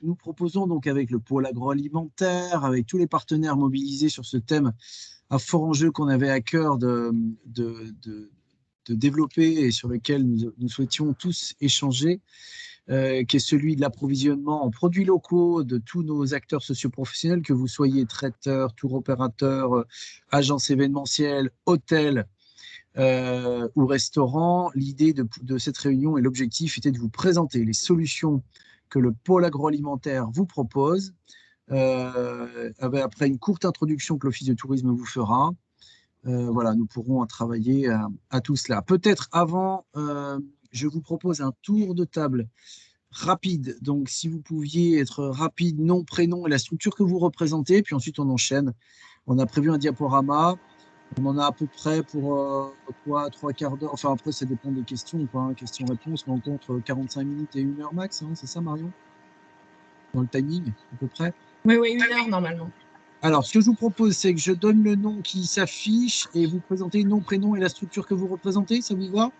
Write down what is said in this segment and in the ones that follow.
nous proposons donc avec le pôle agroalimentaire, avec tous les partenaires mobilisés sur ce thème à fort enjeu qu'on avait à cœur de développer et sur lequel nous souhaitions tous échanger, qui est celui de l'approvisionnement en produits locaux de tous nos acteurs socioprofessionnels, que vous soyez traiteurs, tour opérateurs, agences événementielles, hôtels ou restaurants. L'idée de cette réunion et l'objectif était de vous présenter les solutions que le pôle agroalimentaire vous propose, après une courte introduction que l'Office de tourisme vous fera. Voilà, nous pourrons travailler à tout cela. Peut-être avant, je vous propose un tour de table rapide. Donc, si vous pouviez être rapide, nom, prénom et la structure que vous représentez, puis ensuite on enchaîne. On a prévu un diaporama. On en a à peu près pour trois quarts d'heure. Enfin, après, ça dépend des questions, quoi, hein. Questions-réponses, mais on compte 45 minutes et 1 heure max, hein, c'est ça, Marion? Dans le timing, à peu près? Oui, 1 heure normalement. Alors, ce que je vous propose, c'est que je donne le nom qui s'affiche et vous présentez nom, prénom et la structure que vous représentez. Ça vous va?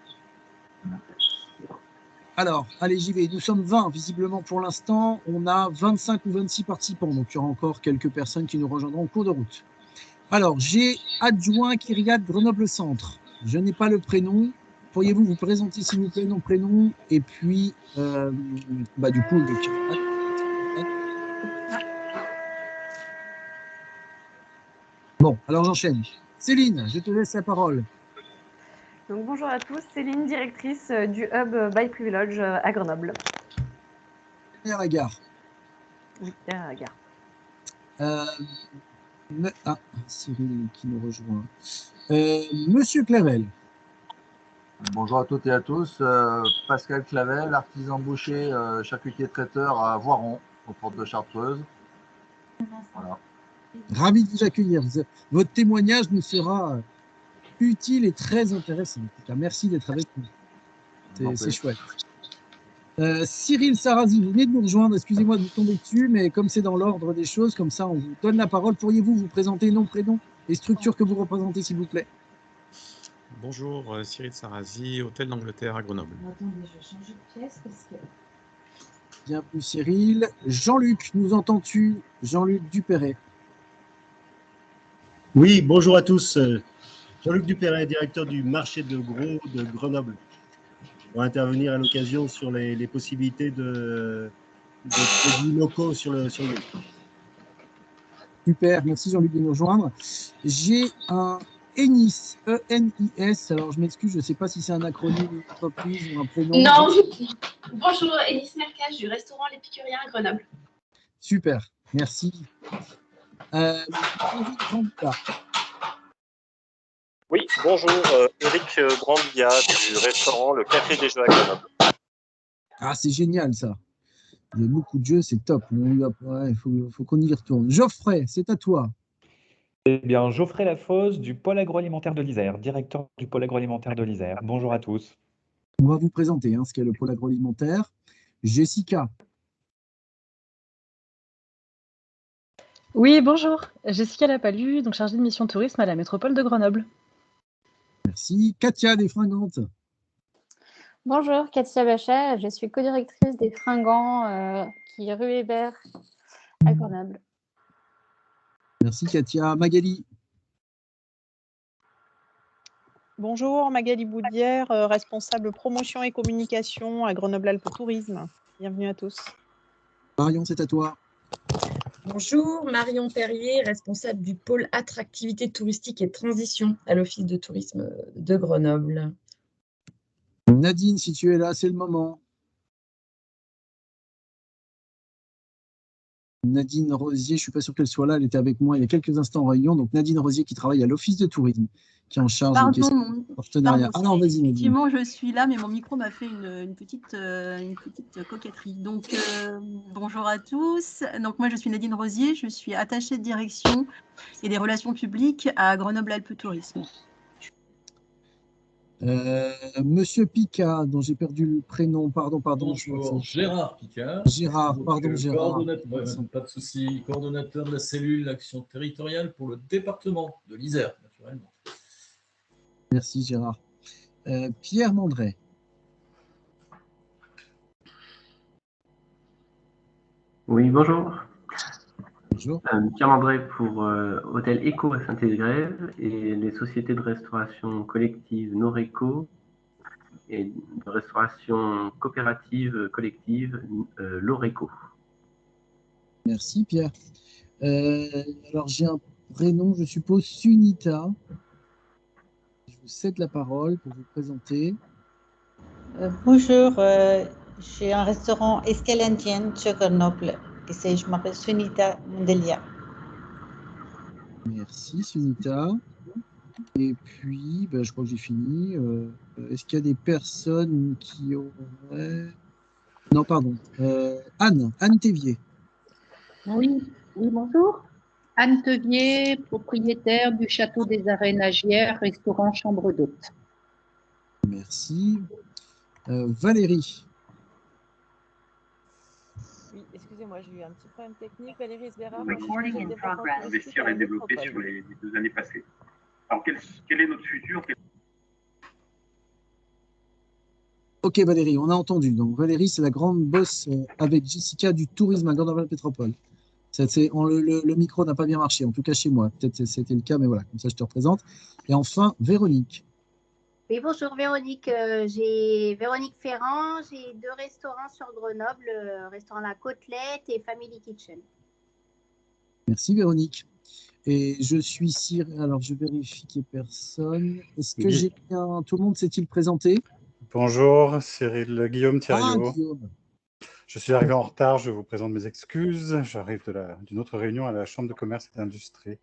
Alors, allez, j'y vais. Nous sommes 20, visiblement, pour l'instant. On a 25 ou 26 participants. Donc, il y aura encore quelques personnes qui nous rejoindront en cours de route. Alors, j'ai adjoint Kyriat Grenoble Centre. Je n'ai pas le prénom. Pourriez-vous vous présenter, s'il vous plaît, nom, prénom, et puis, du coup, le Kyriat. Bon, alors j'enchaîne. Céline, je te laisse la parole. Donc, bonjour à tous, Céline, directrice du Hub by Privilege à Grenoble. Derrière la gare. Oui, derrière la gare. Cyril qui nous rejoint. Monsieur Clavel. Bonjour à toutes et à tous. Pascal Clavel, artisan boucher, charcutier traiteur à Voiron, aux portes de Chartreuse. Voilà. Ravi de vous accueillir. Votre témoignage nous sera utile et très intéressant. En tout cas, merci d'être avec nous. C'est chouette. Cyril Sarrazy, vous venez de nous rejoindre. Excusez-moi de vous tomber dessus, mais comme c'est dans l'ordre des choses, comme ça, on vous donne la parole. Pourriez-vous vous présenter nom, prénom et structure que vous représentez, s'il vous plaît? Bonjour, Cyril Sarrazy, Hôtel d'Angleterre à Grenoble. Attendez, je vais changer de pièce parce que... Bienvenue Cyril. Jean-Luc, nous entends-tu? Jean-Luc Dupéret. Oui, bonjour à tous. Jean-Luc Dupéret, directeur du marché de gros de Grenoble. On va intervenir à l'occasion sur les possibilités de produits locaux sur le lieu. Super, merci Jean-Luc de nous rejoindre. J'ai un ENIS, E-N-I-S. Alors je m'excuse, je ne sais pas si c'est un acronyme, une entreprise ou un prénom. Non, bonjour, Enis Mercage du restaurant L'Épicurien à Grenoble. Super, merci. Oui, bonjour, Eric Brandia du restaurant Le Café des Jeux à Grenoble. Ah, c'est génial ça. Il y a beaucoup de jeux, c'est top. Il faut qu'on y retourne. Geoffrey, c'est à toi. Eh bien, Geoffrey Lafosse du pôle agroalimentaire de l'Isère, directeur du pôle agroalimentaire de l'Isère. Bonjour à tous. On va vous présenter ce qu'est le pôle agroalimentaire. Jessica. Oui, bonjour. Jessica Lapalu, donc chargée de mission tourisme à la métropole de Grenoble. Merci. Katia Desfringantes. Bonjour, Katia Bachet, je suis co-directrice des Fringants qui est rue Hébert à Grenoble. Merci Katia. Magali. Bonjour, Magali Boudière, responsable promotion et communication à Grenoble-Alpes Tourisme. Bienvenue à tous. Marion, c'est à toi. Bonjour, Marion Perrier, responsable du pôle attractivité touristique et transition à l'Office de tourisme de Grenoble. Nadine, si tu es là, c'est le moment. Nadine Rosier, je ne suis pas sûr qu'elle soit là, elle était avec moi il y a quelques instants en réunion. Donc Nadine Rosier qui travaille à l'Office de tourisme, qui est en charge des questions de partenariat. Alors vas-y Nadine. Effectivement, je suis là, mais mon micro m'a fait une petite coquetterie. Donc bonjour à tous. Donc moi je suis Nadine Rosier, je suis attachée de direction et des relations publiques à Grenoble-Alpes Tourisme. Monsieur Picard, dont j'ai perdu le prénom, pardon. Bonjour, Gérard Picard. Gérard, pardon, Gérard. Pas de souci, coordonnateur de la cellule Action territoriale pour le département de l'Isère, naturellement. Merci Gérard. Pierre Mandret. Oui, bonjour. Bonjour. Pierre-André pour Hôtel Eco à Saint-Égrève et les sociétés de restauration collective Noreco et de restauration coopérative collective Loreco. Merci Pierre. Alors j'ai un prénom, je suppose, Sunita. Je vous cède la parole pour vous présenter. Bonjour, j'ai un restaurant Escale Indienne sur Grenoble et je m'appelle Sunita Mondelia. Merci Sunita. Et puis, je crois que j'ai fini. Est-ce qu'il y a des personnes qui auraient... Non, pardon. Anne Thévier. Oui, bonjour. Anne Tevier, propriétaire du Château des Arénagières, restaurant Chambre d'Hôte. Merci. Valérie. Oui, excusez-moi, j'ai eu un petit problème technique. Valérie Sbera, investir et développer sur les 2 années passées. Alors, quel est notre futur? Ok Valérie, on a entendu. Donc Valérie, c'est la grande boss avec Jessica du tourisme à Grenoble Métropole. Le micro n'a pas bien marché, en tout cas chez moi. Peut-être c'était le cas, mais voilà, comme ça je te représente. Et enfin, Véronique. Oui, bonjour Véronique. J'ai Véronique Ferrand. J'ai 2 restaurants sur Grenoble, restaurant La Côtelette et Family Kitchen. Merci Véronique. Et je suis Cyril. Alors je vérifie qu'il n'y ait personne. Est-ce que j'ai bien... Tout le monde s'est-il présenté? Bonjour, Cyril Guillaume Thiriot. Guillaume. Je suis arrivé en retard, je vous présente mes excuses. J'arrive d'une autre réunion à la Chambre de commerce et d'industrie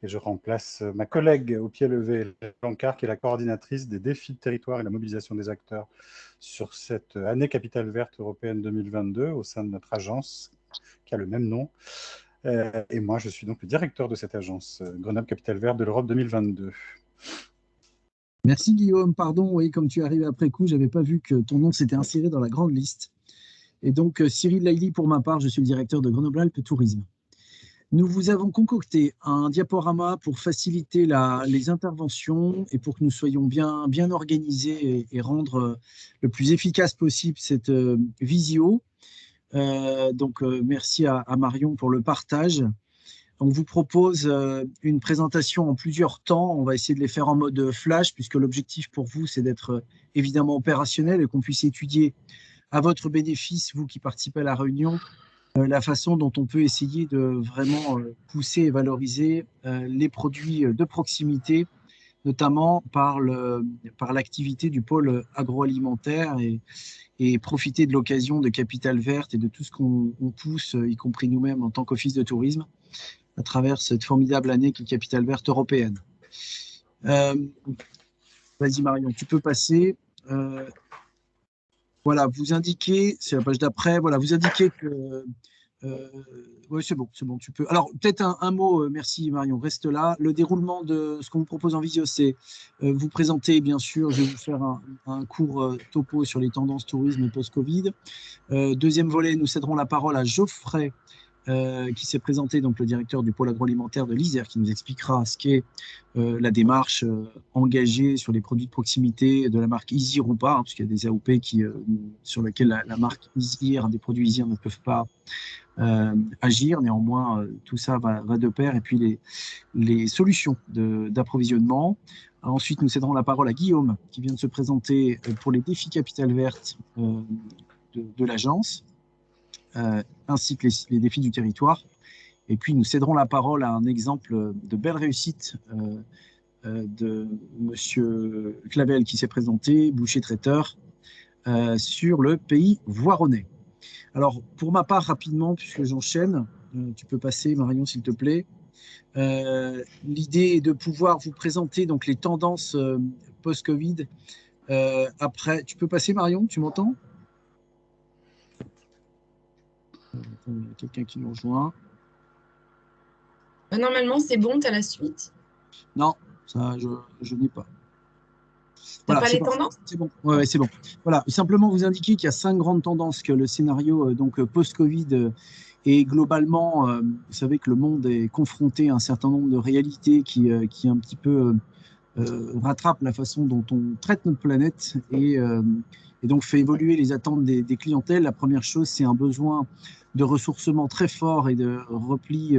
et je remplace ma collègue au pied levé, Blancar, qui est la coordinatrice des défis de territoire et la mobilisation des acteurs sur cette année Capitale Verte Européenne 2022 au sein de notre agence qui a le même nom. Et moi, je suis donc le directeur de cette agence, Grenoble Capitale Verte de l'Europe 2022. Merci Guillaume, pardon, oui, comme tu es arrivé après coup, je n'avais pas vu que ton nom s'était inséré dans la grande liste. Et donc Cyril Lailly, pour ma part, je suis le directeur de Grenoble Alpes Tourisme. Nous vous avons concocté un diaporama pour faciliter les interventions et pour que nous soyons bien organisés et rendre le plus efficace possible cette visio. Merci à Marion pour le partage. On vous propose une présentation en plusieurs temps. On va essayer de les faire en mode flash, puisque l'objectif pour vous, c'est d'être évidemment opérationnel et qu'on puisse étudier à votre bénéfice, vous qui participez à la réunion, la façon dont on peut essayer de vraiment pousser et valoriser les produits de proximité, notamment par l'activité du pôle agroalimentaire et profiter de l'occasion de Capitale Verte et de tout ce qu'on pousse, y compris nous-mêmes en tant qu'office de tourisme, à travers cette formidable année qui est Capitale Verte européenne. Vas-y Marion, tu peux passer. Voilà, vous indiquez, c'est la page d'après, voilà, vous indiquez que... oui, c'est bon, tu peux. Alors, peut-être un mot, merci Marion, reste là. Le déroulement de ce qu'on vous propose en visio, c'est vous présenter, bien sûr, je vais vous faire un court topo sur les tendances tourisme post-Covid. Deuxième volet, nous céderons la parole à Geoffrey, qui s'est présenté, donc le directeur du pôle agroalimentaire de l'Isère, qui nous expliquera ce qu'est la démarche engagée sur les produits de proximité de la marque Isir ou pas, hein, parce qu'il y a des AOP sur lesquels la marque Isir, des produits Isir ne peuvent pas agir. Néanmoins, tout ça va de pair. Et puis les solutions d'approvisionnement. Ensuite, nous céderons la parole à Guillaume, qui vient de se présenter pour les défis Capitale Verte de l'agence. Ainsi que les défis du territoire. Et puis, nous céderons la parole à un exemple de belle réussite de M. Clavel qui s'est présenté, boucher traiteur, sur le pays voironnais. Alors, pour ma part, rapidement, puisque j'enchaîne, tu peux passer, Marion, s'il te plaît. L'idée est de pouvoir vous présenter donc, les tendances post-Covid. Après, tu peux passer, Marion, tu m'entends ? Il y a quelqu'un qui nous rejoint. Normalement, c'est bon, tu as la suite. Non, ça, je n'ai pas. T'as pas les tendances ? C'est bon. Ouais, c'est bon. Voilà, simplement vous indiquer qu'il y a 5 grandes tendances, que le scénario post-Covid est globalement, vous savez que le monde est confronté à un certain nombre de réalités qui un petit peu rattrapent la façon dont on traite notre planète et donc fait évoluer les attentes des clientèles. La première chose, c'est un besoin de ressourcement très fort et de repli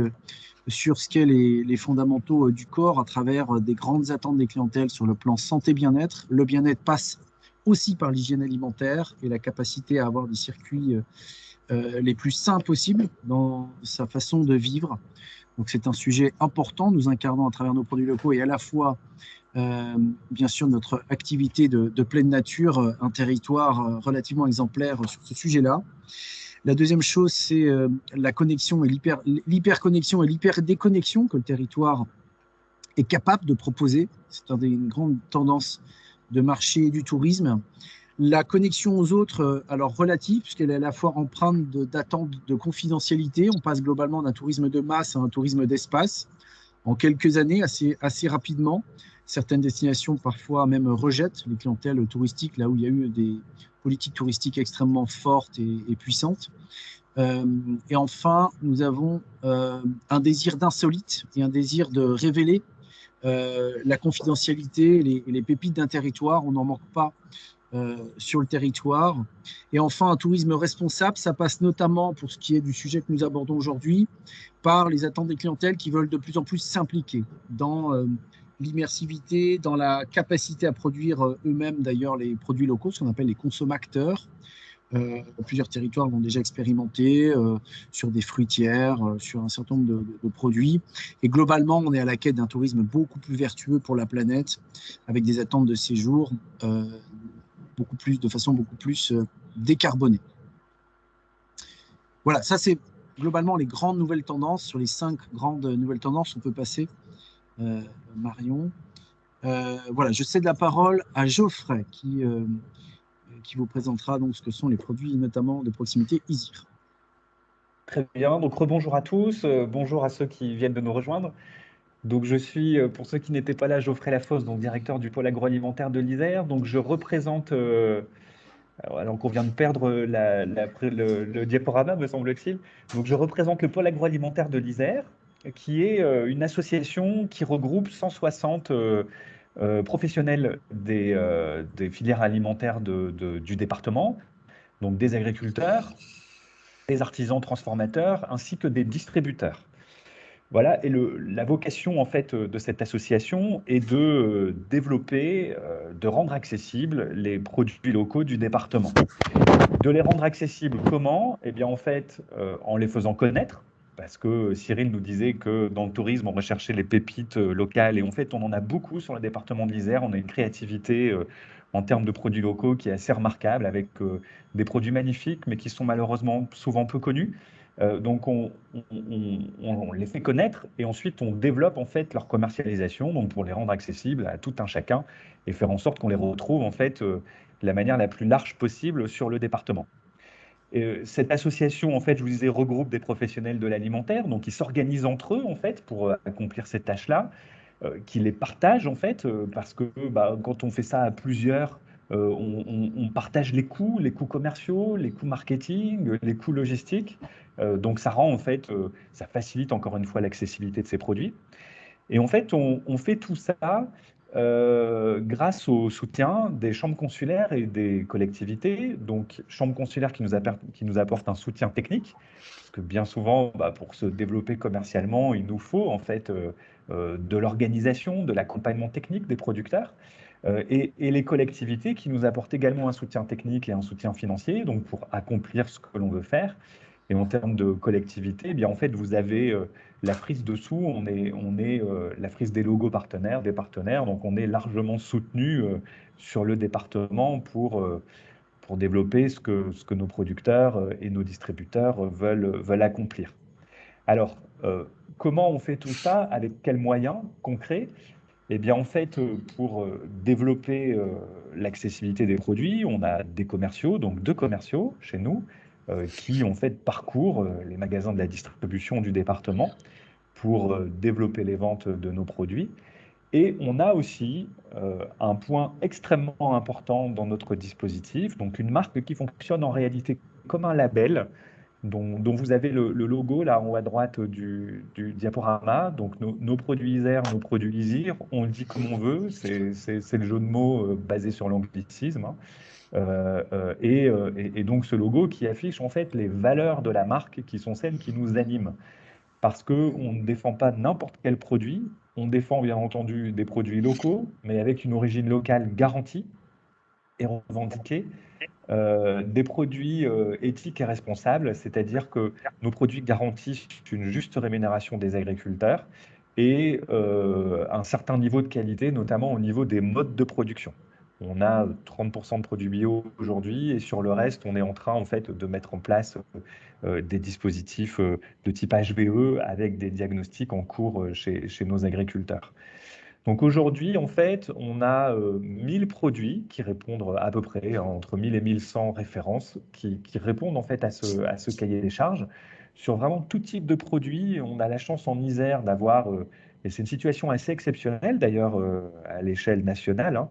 sur ce qu'est les fondamentaux du corps à travers des grandes attentes des clientèles sur le plan santé-bien-être. Le bien-être passe aussi par l'hygiène alimentaire et la capacité à avoir des circuits les plus sains possibles dans sa façon de vivre. Donc c'est un sujet important. Nous incarnons à travers nos produits locaux et à la fois, bien sûr, notre activité de pleine nature, un territoire relativement exemplaire sur ce sujet-là. La deuxième chose, c'est la connexion et l'hyperconnexion et l'hyperdéconnexion que le territoire est capable de proposer. C'est une grande tendance de marché du tourisme. La connexion aux autres, alors relative, puisqu'elle est à la fois empreinte d'attente de confidentialité. On passe globalement d'un tourisme de masse à un tourisme d'espace en quelques années, assez rapidement. Certaines destinations parfois même rejettent les clientèles touristiques, là où il y a eu des politiques touristiques extrêmement fortes et puissantes. Et enfin, nous avons un désir d'insolite et un désir de révéler la confidentialité, les pépites d'un territoire. On n'en manque pas sur le territoire. Et enfin, un tourisme responsable, ça passe notamment, pour ce qui est du sujet que nous abordons aujourd'hui, par les attentes des clientèles qui veulent de plus en plus s'impliquer dans l'immersivité, dans la capacité à produire eux-mêmes d'ailleurs les produits locaux, ce qu'on appelle les consommateurs. Plusieurs territoires l'ont déjà expérimenté sur des fruitières, sur un certain nombre de produits. Et globalement, on est à la quête d'un tourisme beaucoup plus vertueux pour la planète, avec des attentes de séjour de façon beaucoup plus décarbonée. Voilà, ça c'est globalement les grandes nouvelles tendances. Sur les 5 grandes nouvelles tendances, on peut passer, Marion. Voilà, je cède la parole à Geoffrey qui vous présentera donc ce que sont les produits notamment de proximité ISIR. Très bien, donc rebonjour à tous, bonjour à ceux qui viennent de nous rejoindre. Donc je suis, pour ceux qui n'étaient pas là, Geoffrey Lafosse, donc directeur du pôle agroalimentaire de l'Isère. Donc je représente, alors qu'on vient de perdre le diaporama, me semble-t-il. Donc je représente le pôle agroalimentaire de l'Isère, qui est une association qui regroupe 160 professionnels des filières alimentaires du département, donc des agriculteurs, des artisans transformateurs, ainsi que des distributeurs. Voilà, et la vocation en fait de cette association est de développer, de rendre accessibles les produits locaux du département. De les rendre accessibles comment? Eh bien en fait, en les faisant connaître, parce que Cyril nous disait que dans le tourisme, on recherchait les pépites locales, et en fait, on en a beaucoup sur le département de l'Isère. On a une créativité en termes de produits locaux qui est assez remarquable, avec des produits magnifiques, mais qui sont malheureusement souvent peu connus. Donc on les fait connaître et ensuite on développe en fait leur commercialisation, donc pour les rendre accessibles à tout un chacun et faire en sorte qu'on les retrouve en fait de la manière la plus large possible sur le département. Cette association, en fait, je vous disais, regroupe des professionnels de l'alimentaire, donc ils s'organisent entre eux en fait pour accomplir ces tâches-là, qui les partagent en fait, parce que quand on fait ça à plusieurs, on partage les coûts commerciaux, les coûts marketing, les coûts logistiques. Donc ça rend en fait, ça facilite encore une fois l'accessibilité de ces produits. Et en fait, on fait tout ça grâce au soutien des chambres consulaires et des collectivités. Donc, chambres consulaires qui nous apportent un soutien technique, parce que bien souvent, pour se développer commercialement, il nous faut en fait de l'organisation, de l'accompagnement technique des producteurs. Et les collectivités qui nous apportent également un soutien technique et un soutien financier, donc pour accomplir ce que l'on veut faire. Et en termes de collectivité, eh bien en fait, vous avez la frise dessous, on est la frise des logos partenaires, des partenaires, donc on est largement soutenu sur le département pour développer ce que nos producteurs et nos distributeurs veulent accomplir. Alors, comment on fait tout ça? Avec quels moyens concrets? Eh bien, en fait, pour développer l'accessibilité des produits, on a des commerciaux, donc 2 commerciaux chez nous, qui en fait parcourent les magasins de la distribution du département pour développer les ventes de nos produits. Et on a aussi un point extrêmement important dans notre dispositif, donc une marque qui fonctionne en réalité comme un label, dont vous avez le logo là en haut à droite du diaporama. Donc nos produits ISER, nos produits ISIR, on le dit comme on veut, c'est le jeu de mots basé sur l'anglicisme. Hein. Et donc ce logo qui affiche en fait les valeurs de la marque qui sont celles qui nous animent. Parce qu'on ne défend pas n'importe quel produit, on défend bien entendu des produits locaux, mais avec une origine locale garantie et revendiquée, des produits éthiques et responsables, c'est-à-dire que nos produits garantissent une juste rémunération des agriculteurs et un certain niveau de qualité, notamment au niveau des modes de production. On a 30% de produits bio aujourd'hui et sur le reste, on est en train en fait de mettre en place des dispositifs de type HVE avec des diagnostics en cours chez nos agriculteurs. Donc aujourd'hui, en fait, on a 1000 produits qui répondent à peu près, entre 1000 et 1100 références qui répondent en fait à ce cahier des charges. Sur vraiment tout type de produits, on a la chance en Isère d'avoir, et c'est une situation assez exceptionnelle d'ailleurs à l'échelle nationale, hein,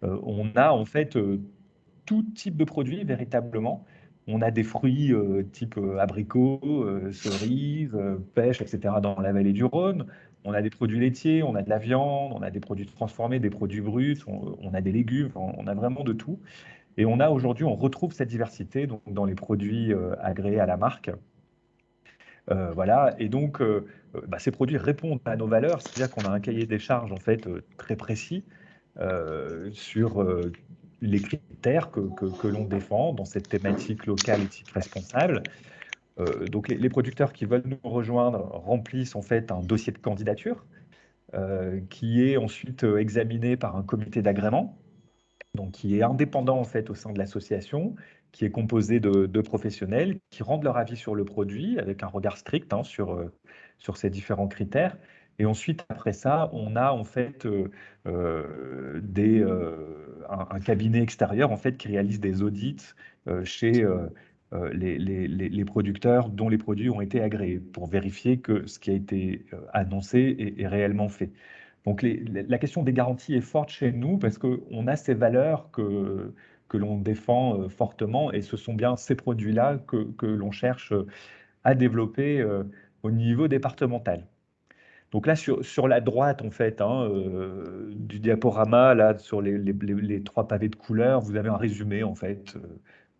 on a en fait tout type de produits véritablement. On a des fruits type abricots, cerises, pêche, etc. dans la vallée du Rhône. On a des produits laitiers, on a de la viande, on a des produits transformés, des produits bruts, on a des légumes, on a vraiment de tout. Et on a aujourd'hui, on retrouve cette diversité donc, dans les produits agréés à la marque. Voilà, et donc ces produits répondent à nos valeurs, c'est-à-dire qu'on a un cahier des charges en fait très précis sur les critères que l'on défend dans cette thématique locale, éthique, responsable. Donc les producteurs qui veulent nous rejoindre remplissent en fait un dossier de candidature qui est ensuite examiné par un comité d'agrément, donc qui est indépendant en fait au sein de l'association, qui est composé de professionnels qui rendent leur avis sur le produit avec un regard strict hein, sur ces différents critères. Et ensuite, après ça, on a en fait un cabinet extérieur en fait qui réalise des audits chez les producteurs dont les produits ont été agréés pour vérifier que ce qui a été annoncé est réellement fait. Donc la question des garanties est forte chez nous parce qu'on a ces valeurs que l'on défend fortement et ce sont bien ces produits-là que l'on cherche à développer au niveau départemental. Donc là, sur la droite, en fait, hein, du diaporama, là, sur les trois pavés de couleur, vous avez un résumé, en fait,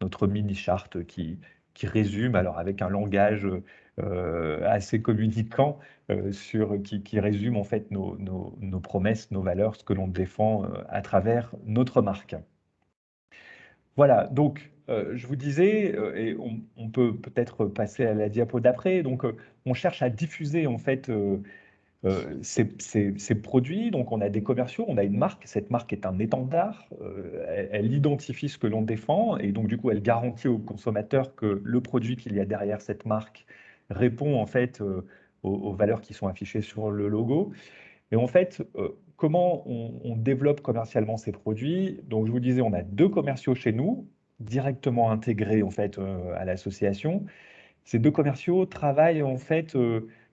notre mini-charte qui résume, alors avec un langage assez communicant, qui résume, en fait, nos promesses, nos valeurs, ce que l'on défend à travers notre marque. Voilà, donc je vous disais, et on peut peut-être passer à la diapo d'après, donc on cherche à diffuser, en fait, ces produits, donc on a des commerciaux, on a une marque, cette marque est un étendard, elle identifie ce que l'on défend et donc du coup elle garantit aux consommateurs que le produit qu'il y a derrière cette marque répond en fait aux valeurs qui sont affichées sur le logo. Et en fait, comment on développe commercialement ces produits? Donc je vous disais, on a 2 commerciaux chez nous, directement intégrés en fait à l'association. Ces 2 commerciaux travaillent en fait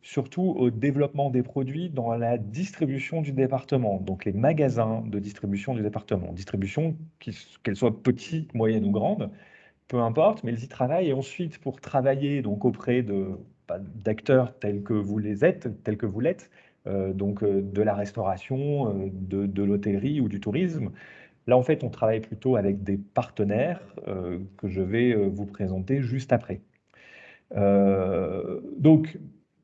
surtout au développement des produits dans la distribution du département, donc les magasins de distribution du département. Distribution, qu'elle soit petite, moyenne ou grande, peu importe, mais ils y travaillent. Et ensuite, pour travailler donc auprès d'acteurs tels que vous l'êtes, donc de la restauration, de l'hôtellerie ou du tourisme, là en fait on travaille plutôt avec des partenaires que je vais vous présenter juste après. Donc,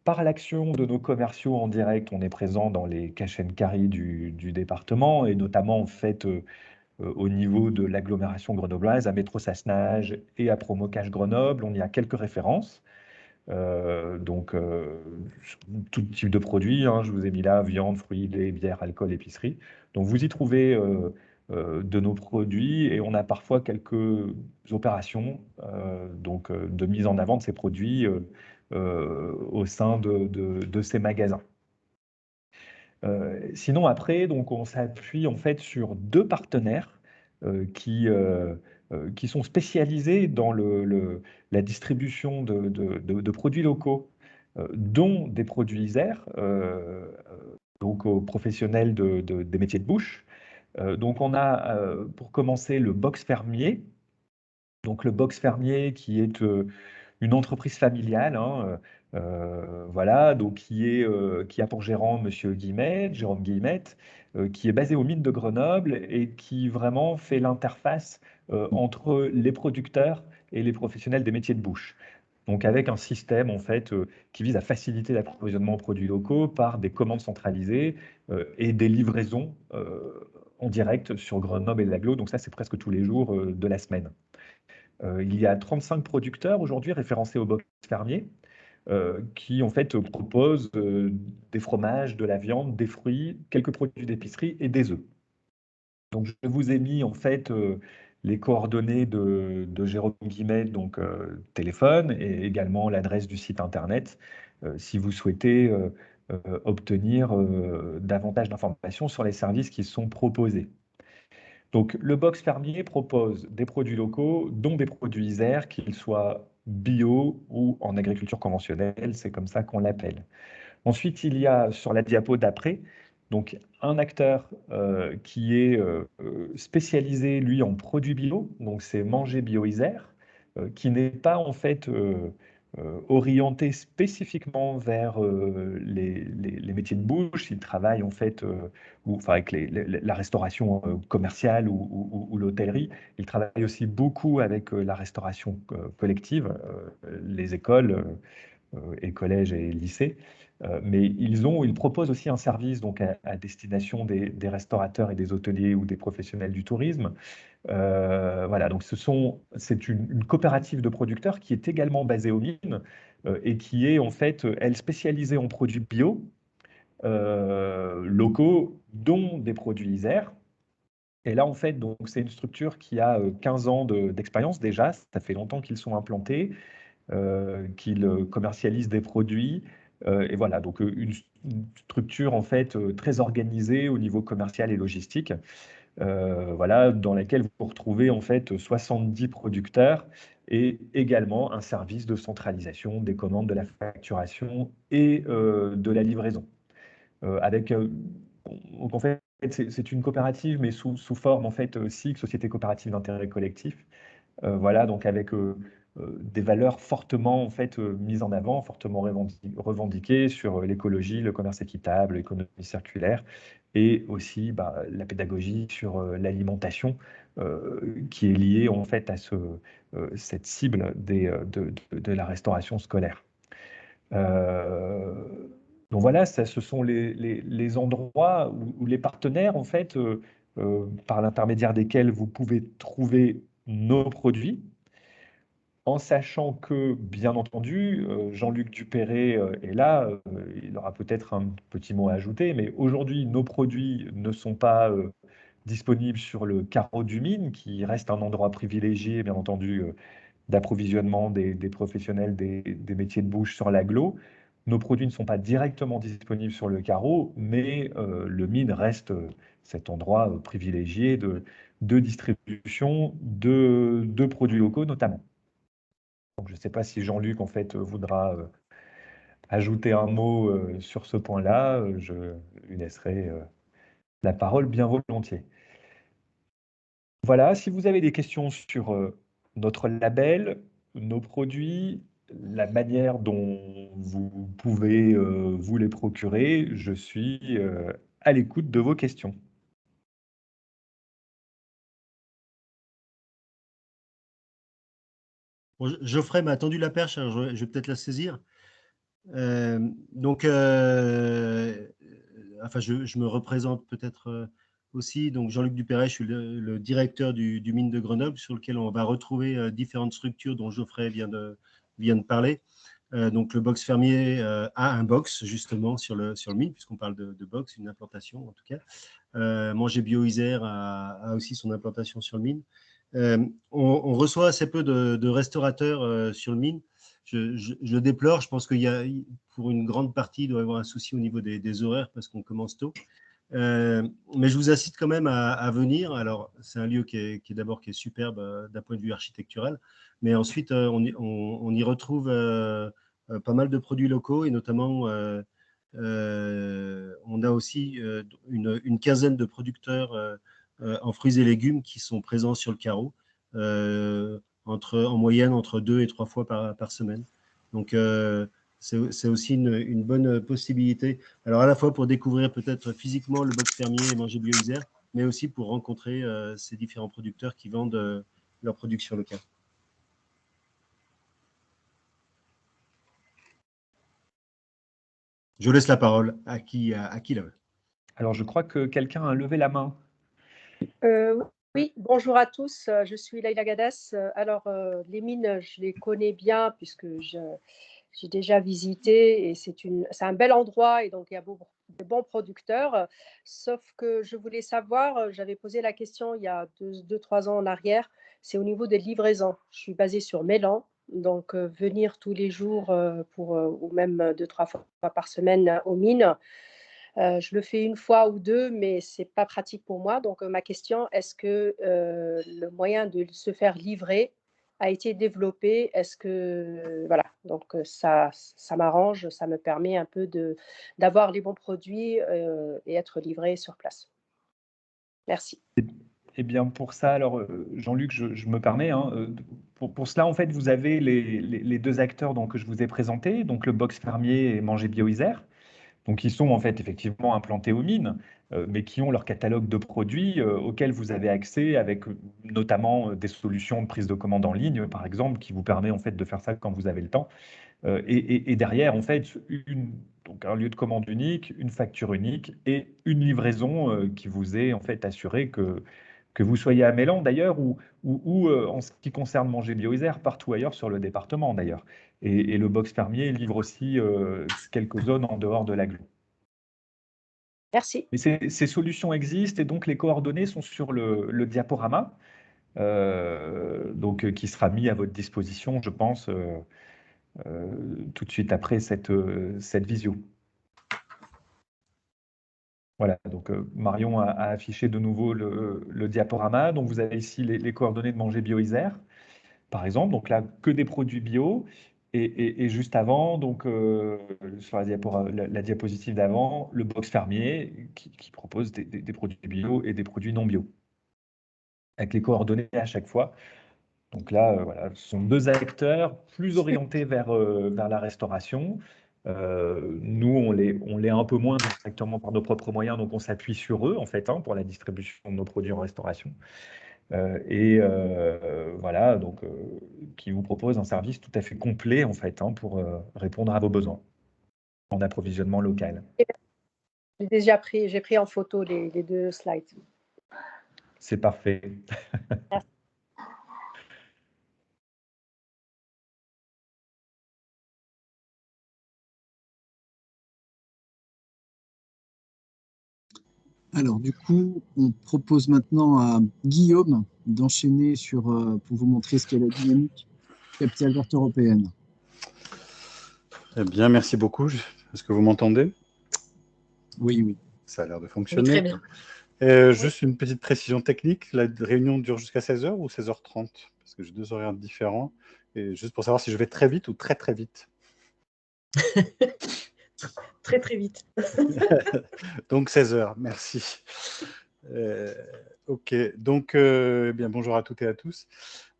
par l'action de nos commerciaux en direct, on est présent dans les cash and carry du département et notamment en fait au niveau de l'agglomération grenobloise, à Métro Sassenage et à Promocash Grenoble, on y a quelques références. Donc, tout type de produits, hein, je vous ai mis là, viande, fruits, lait, bière, alcool, épicerie. Donc, vous y trouvez de nos produits et on a parfois quelques opérations de mise en avant de ces produits au sein de ces magasins. Sinon, après, donc, on s'appuie en fait sur 2 partenaires qui sont spécialisés dans la distribution de produits locaux, dont des produits ISER, donc aux professionnels des métiers de bouche. Donc on a pour commencer le box fermier. Donc le box fermier qui est une entreprise familiale, hein, voilà, donc qui a pour gérant Monsieur Guillemette, Jérôme Guillemette, qui est basé aux mines de Grenoble et qui vraiment fait l'interface entre les producteurs et les professionnels des métiers de bouche. Donc avec un système en fait qui vise à faciliter l'approvisionnement en produits locaux par des commandes centralisées et des livraisons en direct sur Grenoble et l'Aglo. Donc ça, c'est presque tous les jours de la semaine. Il y a 35 producteurs aujourd'hui référencés au box fermier qui en fait proposent des fromages, de la viande, des fruits, quelques produits d'épicerie et des œufs. Donc je vous ai mis en fait les coordonnées de Jérôme Guillemette, donc téléphone, et également l'adresse du site internet si vous souhaitez obtenir davantage d'informations sur les services qui sont proposés. Donc le box fermier propose des produits locaux, dont des produits ISER, qu'ils soient bio ou en agriculture conventionnelle, c'est comme ça qu'on l'appelle. Ensuite, il y a sur la diapo d'après, donc un acteur qui est spécialisé, lui, en produits bio, donc c'est Manger Bio Isère, qui n'est pas en fait orienté spécifiquement vers les métiers de bouche. Il travaille en fait enfin, avec la restauration commerciale ou l'hôtellerie. Il travaille aussi beaucoup avec la restauration collective, les écoles et collèges et lycées. Mais ils proposent aussi un service donc, à destination des restaurateurs et des hôteliers ou des professionnels du tourisme. Voilà, donc c'est une coopérative de producteurs qui est également basée aux mines et qui est en fait, elle, spécialisée en produits bio, locaux, dont des produits ISER. Et là, en fait, donc c'est une structure qui a 15 ans d'expérience déjà. Ça fait longtemps qu'ils sont implantés, qu'ils commercialisent des produits. Et voilà, donc une structure en fait très organisée au niveau commercial et logistique. Voilà, dans laquelle vous retrouvez en fait 70 producteurs et également un service de centralisation des commandes, de la facturation et de la livraison. Donc en fait, c'est une coopérative, mais sous forme en fait SIC, Société coopérative d'intérêt collectif. Voilà, donc avec des valeurs fortement en fait mises en avant, fortement revendiquées sur l'écologie, le commerce équitable, l'économie circulaire, et aussi la pédagogie sur l'alimentation qui est liée en fait à cette cible de la restauration scolaire. Donc voilà, ce sont les endroits où les partenaires en fait par l'intermédiaire desquels vous pouvez trouver nos produits, en sachant que, bien entendu, Jean-Luc Dupéré est là, il aura peut-être un petit mot à ajouter, mais aujourd'hui, nos produits ne sont pas disponibles sur le carreau du mine, qui reste un endroit privilégié, bien entendu, d'approvisionnement des professionnels des métiers de bouche sur l'agglo. Nos produits ne sont pas directement disponibles sur le carreau, mais le mine reste cet endroit privilégié de distribution de produits locaux notamment. Donc, je ne sais pas si Jean-Luc en fait voudra ajouter un mot sur ce point-là. Je lui laisserai la parole bien volontiers. Voilà, si vous avez des questions sur notre label, nos produits, la manière dont vous pouvez vous les procurer, je suis à l'écoute de vos questions. Bon, Geoffrey m'a tendu la perche, alors je vais peut-être la saisir. Enfin, je me représente peut-être aussi. Donc, Jean-Luc Dupéré, je suis le directeur du mine de Grenoble, sur lequel on va retrouver différentes structures dont Geoffrey vient de parler. Donc, le box fermier a un box, justement, sur le mine, puisqu'on parle de box, une implantation en tout cas. Manger Bio Isère a aussi son implantation sur le mine. On reçoit assez peu de restaurateurs sur le mine. Je déplore, je pense qu'il y a, pour une grande partie, il doit y avoir un souci au niveau des horaires parce qu'on commence tôt. Mais je vous incite quand même à venir. Alors, c'est un lieu qui est d'abord superbe d'un point de vue architectural, mais ensuite, on y retrouve pas mal de produits locaux et notamment, on a aussi une quinzaine de producteurs en fruits et légumes qui sont présents sur le carreau. en moyenne entre 2 et 3 fois par semaine. Donc, c'est aussi une bonne possibilité. Alors, à la fois pour découvrir peut-être physiquement le box fermier et manger bio-Isère, mais aussi pour rencontrer ces différents producteurs qui vendent leur production locale. Je laisse la parole à qui la veut. Alors, je crois que quelqu'un a levé la main. Oui, bonjour à tous. Je suis Leïla Gadas. Alors, les mines, je les connais bien puisque j'ai déjà visité et c'est un bel endroit et donc il y a de bons producteurs. Sauf que je voulais savoir, j'avais posé la question il y a 2-3 ans en arrière, c'est au niveau des livraisons. Je suis basée sur Mélan, donc venir tous les jours ou même 2-3 fois par semaine aux mines. Je le fais une fois ou deux, mais ce n'est pas pratique pour moi. Donc, ma question, est-ce que le moyen de se faire livrer a été développé? Est-ce que, voilà, donc ça m'arrange, ça me permet un peu d'avoir les bons produits et être livré sur place. Merci. Eh bien, pour ça, alors, Jean-Luc, je me permets, hein, pour cela, en fait, vous avez les deux acteurs donc, que je vous ai présentés, donc le box fermier et Manger Bio-Isère. Donc, ils sont en fait effectivement implantés aux mines, mais qui ont leur catalogue de produits auxquels vous avez accès avec notamment des solutions de prise de commande en ligne, par exemple, qui vous permet en fait de faire ça quand vous avez le temps. Et derrière, en fait, donc un lieu de commande unique, une facture unique et une livraison qui vous est en fait assurée que vous soyez à Mélan d'ailleurs ou en ce qui concerne Manger Bio-Isère, partout ailleurs sur le département d'ailleurs. Et le box fermier livre aussi quelques zones en dehors de l'agglo. Merci. Mais ces solutions existent et donc les coordonnées sont sur le diaporama, donc qui sera mis à votre disposition, je pense, tout de suite après cette visio. Voilà, donc Marion a affiché de nouveau le diaporama. Donc vous avez ici les coordonnées de Manger Bio-Isère, par exemple. Donc là, que des produits bio. Et juste avant, donc sur la diapositive d'avant, le box fermier qui propose des produits bio et des produits non bio, avec les coordonnées à chaque fois. Donc là, voilà, ce sont deux acteurs plus orientés vers la restauration. Nous, on l'est un peu moins directement par nos propres moyens, donc on s'appuie sur eux, en fait, hein, pour la distribution de nos produits en restauration. Voilà, donc qui vous propose un service tout à fait complet, en fait, hein, pour répondre à vos besoins en approvisionnement local. J'ai pris en photo les deux slides. C'est parfait. Merci. Alors, du coup, on propose maintenant à Guillaume d'enchaîner pour vous montrer ce qu'est la dynamique capitale verte européenne. Eh bien, merci beaucoup. Est-ce que vous m'entendez? Oui, oui. Ça a l'air de fonctionner. Oui, très bien. Juste une petite précision technique. La réunion dure jusqu'à 16h ou 16h30? Parce que j'ai deux horaires différents. Et juste pour savoir si je vais très vite ou très, très vite. Très, très vite. Donc 16h, merci. Ok, donc eh bien, bonjour à toutes et à tous.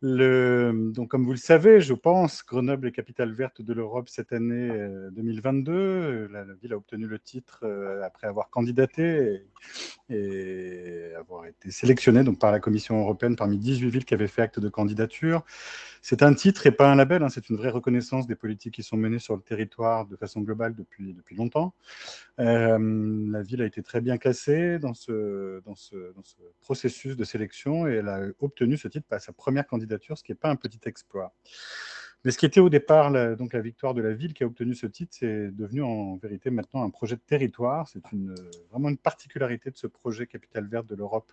Donc, comme vous le savez, je pense, Grenoble est capitale verte de l'Europe cette année 2022. La ville a obtenu le titre après avoir candidaté et avoir été sélectionnée donc, par la Commission européenne parmi 18 villes qui avaient fait acte de candidature. C'est un titre et pas un label, hein, c'est une vraie reconnaissance des politiques qui sont menées sur le territoire de façon globale depuis longtemps. La ville a été très bien classée dans ce processus de sélection et elle a obtenu ce titre par sa première candidature, ce qui n'est pas un petit exploit. Mais ce qui était au départ donc la victoire de la ville qui a obtenu ce titre, c'est devenu en vérité maintenant un projet de territoire. C'est vraiment une particularité de ce projet Capitale Verte de l'Europe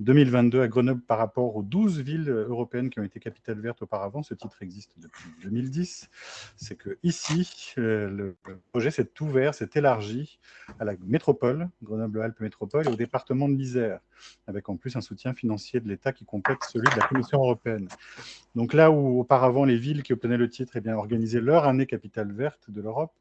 2022 à Grenoble par rapport aux 12 villes européennes qui ont été capitales vertes auparavant. Ce titre existe depuis 2010. C'est qu'ici, le projet s'est ouvert, s'est élargi à la métropole, Grenoble-Alpes Métropole, et au département de l'Isère, avec en plus un soutien financier de l'État qui complète celui de la Commission européenne. Donc là où auparavant les villes qui obtenaient le titre organisaient leur année capitale verte de l'Europe,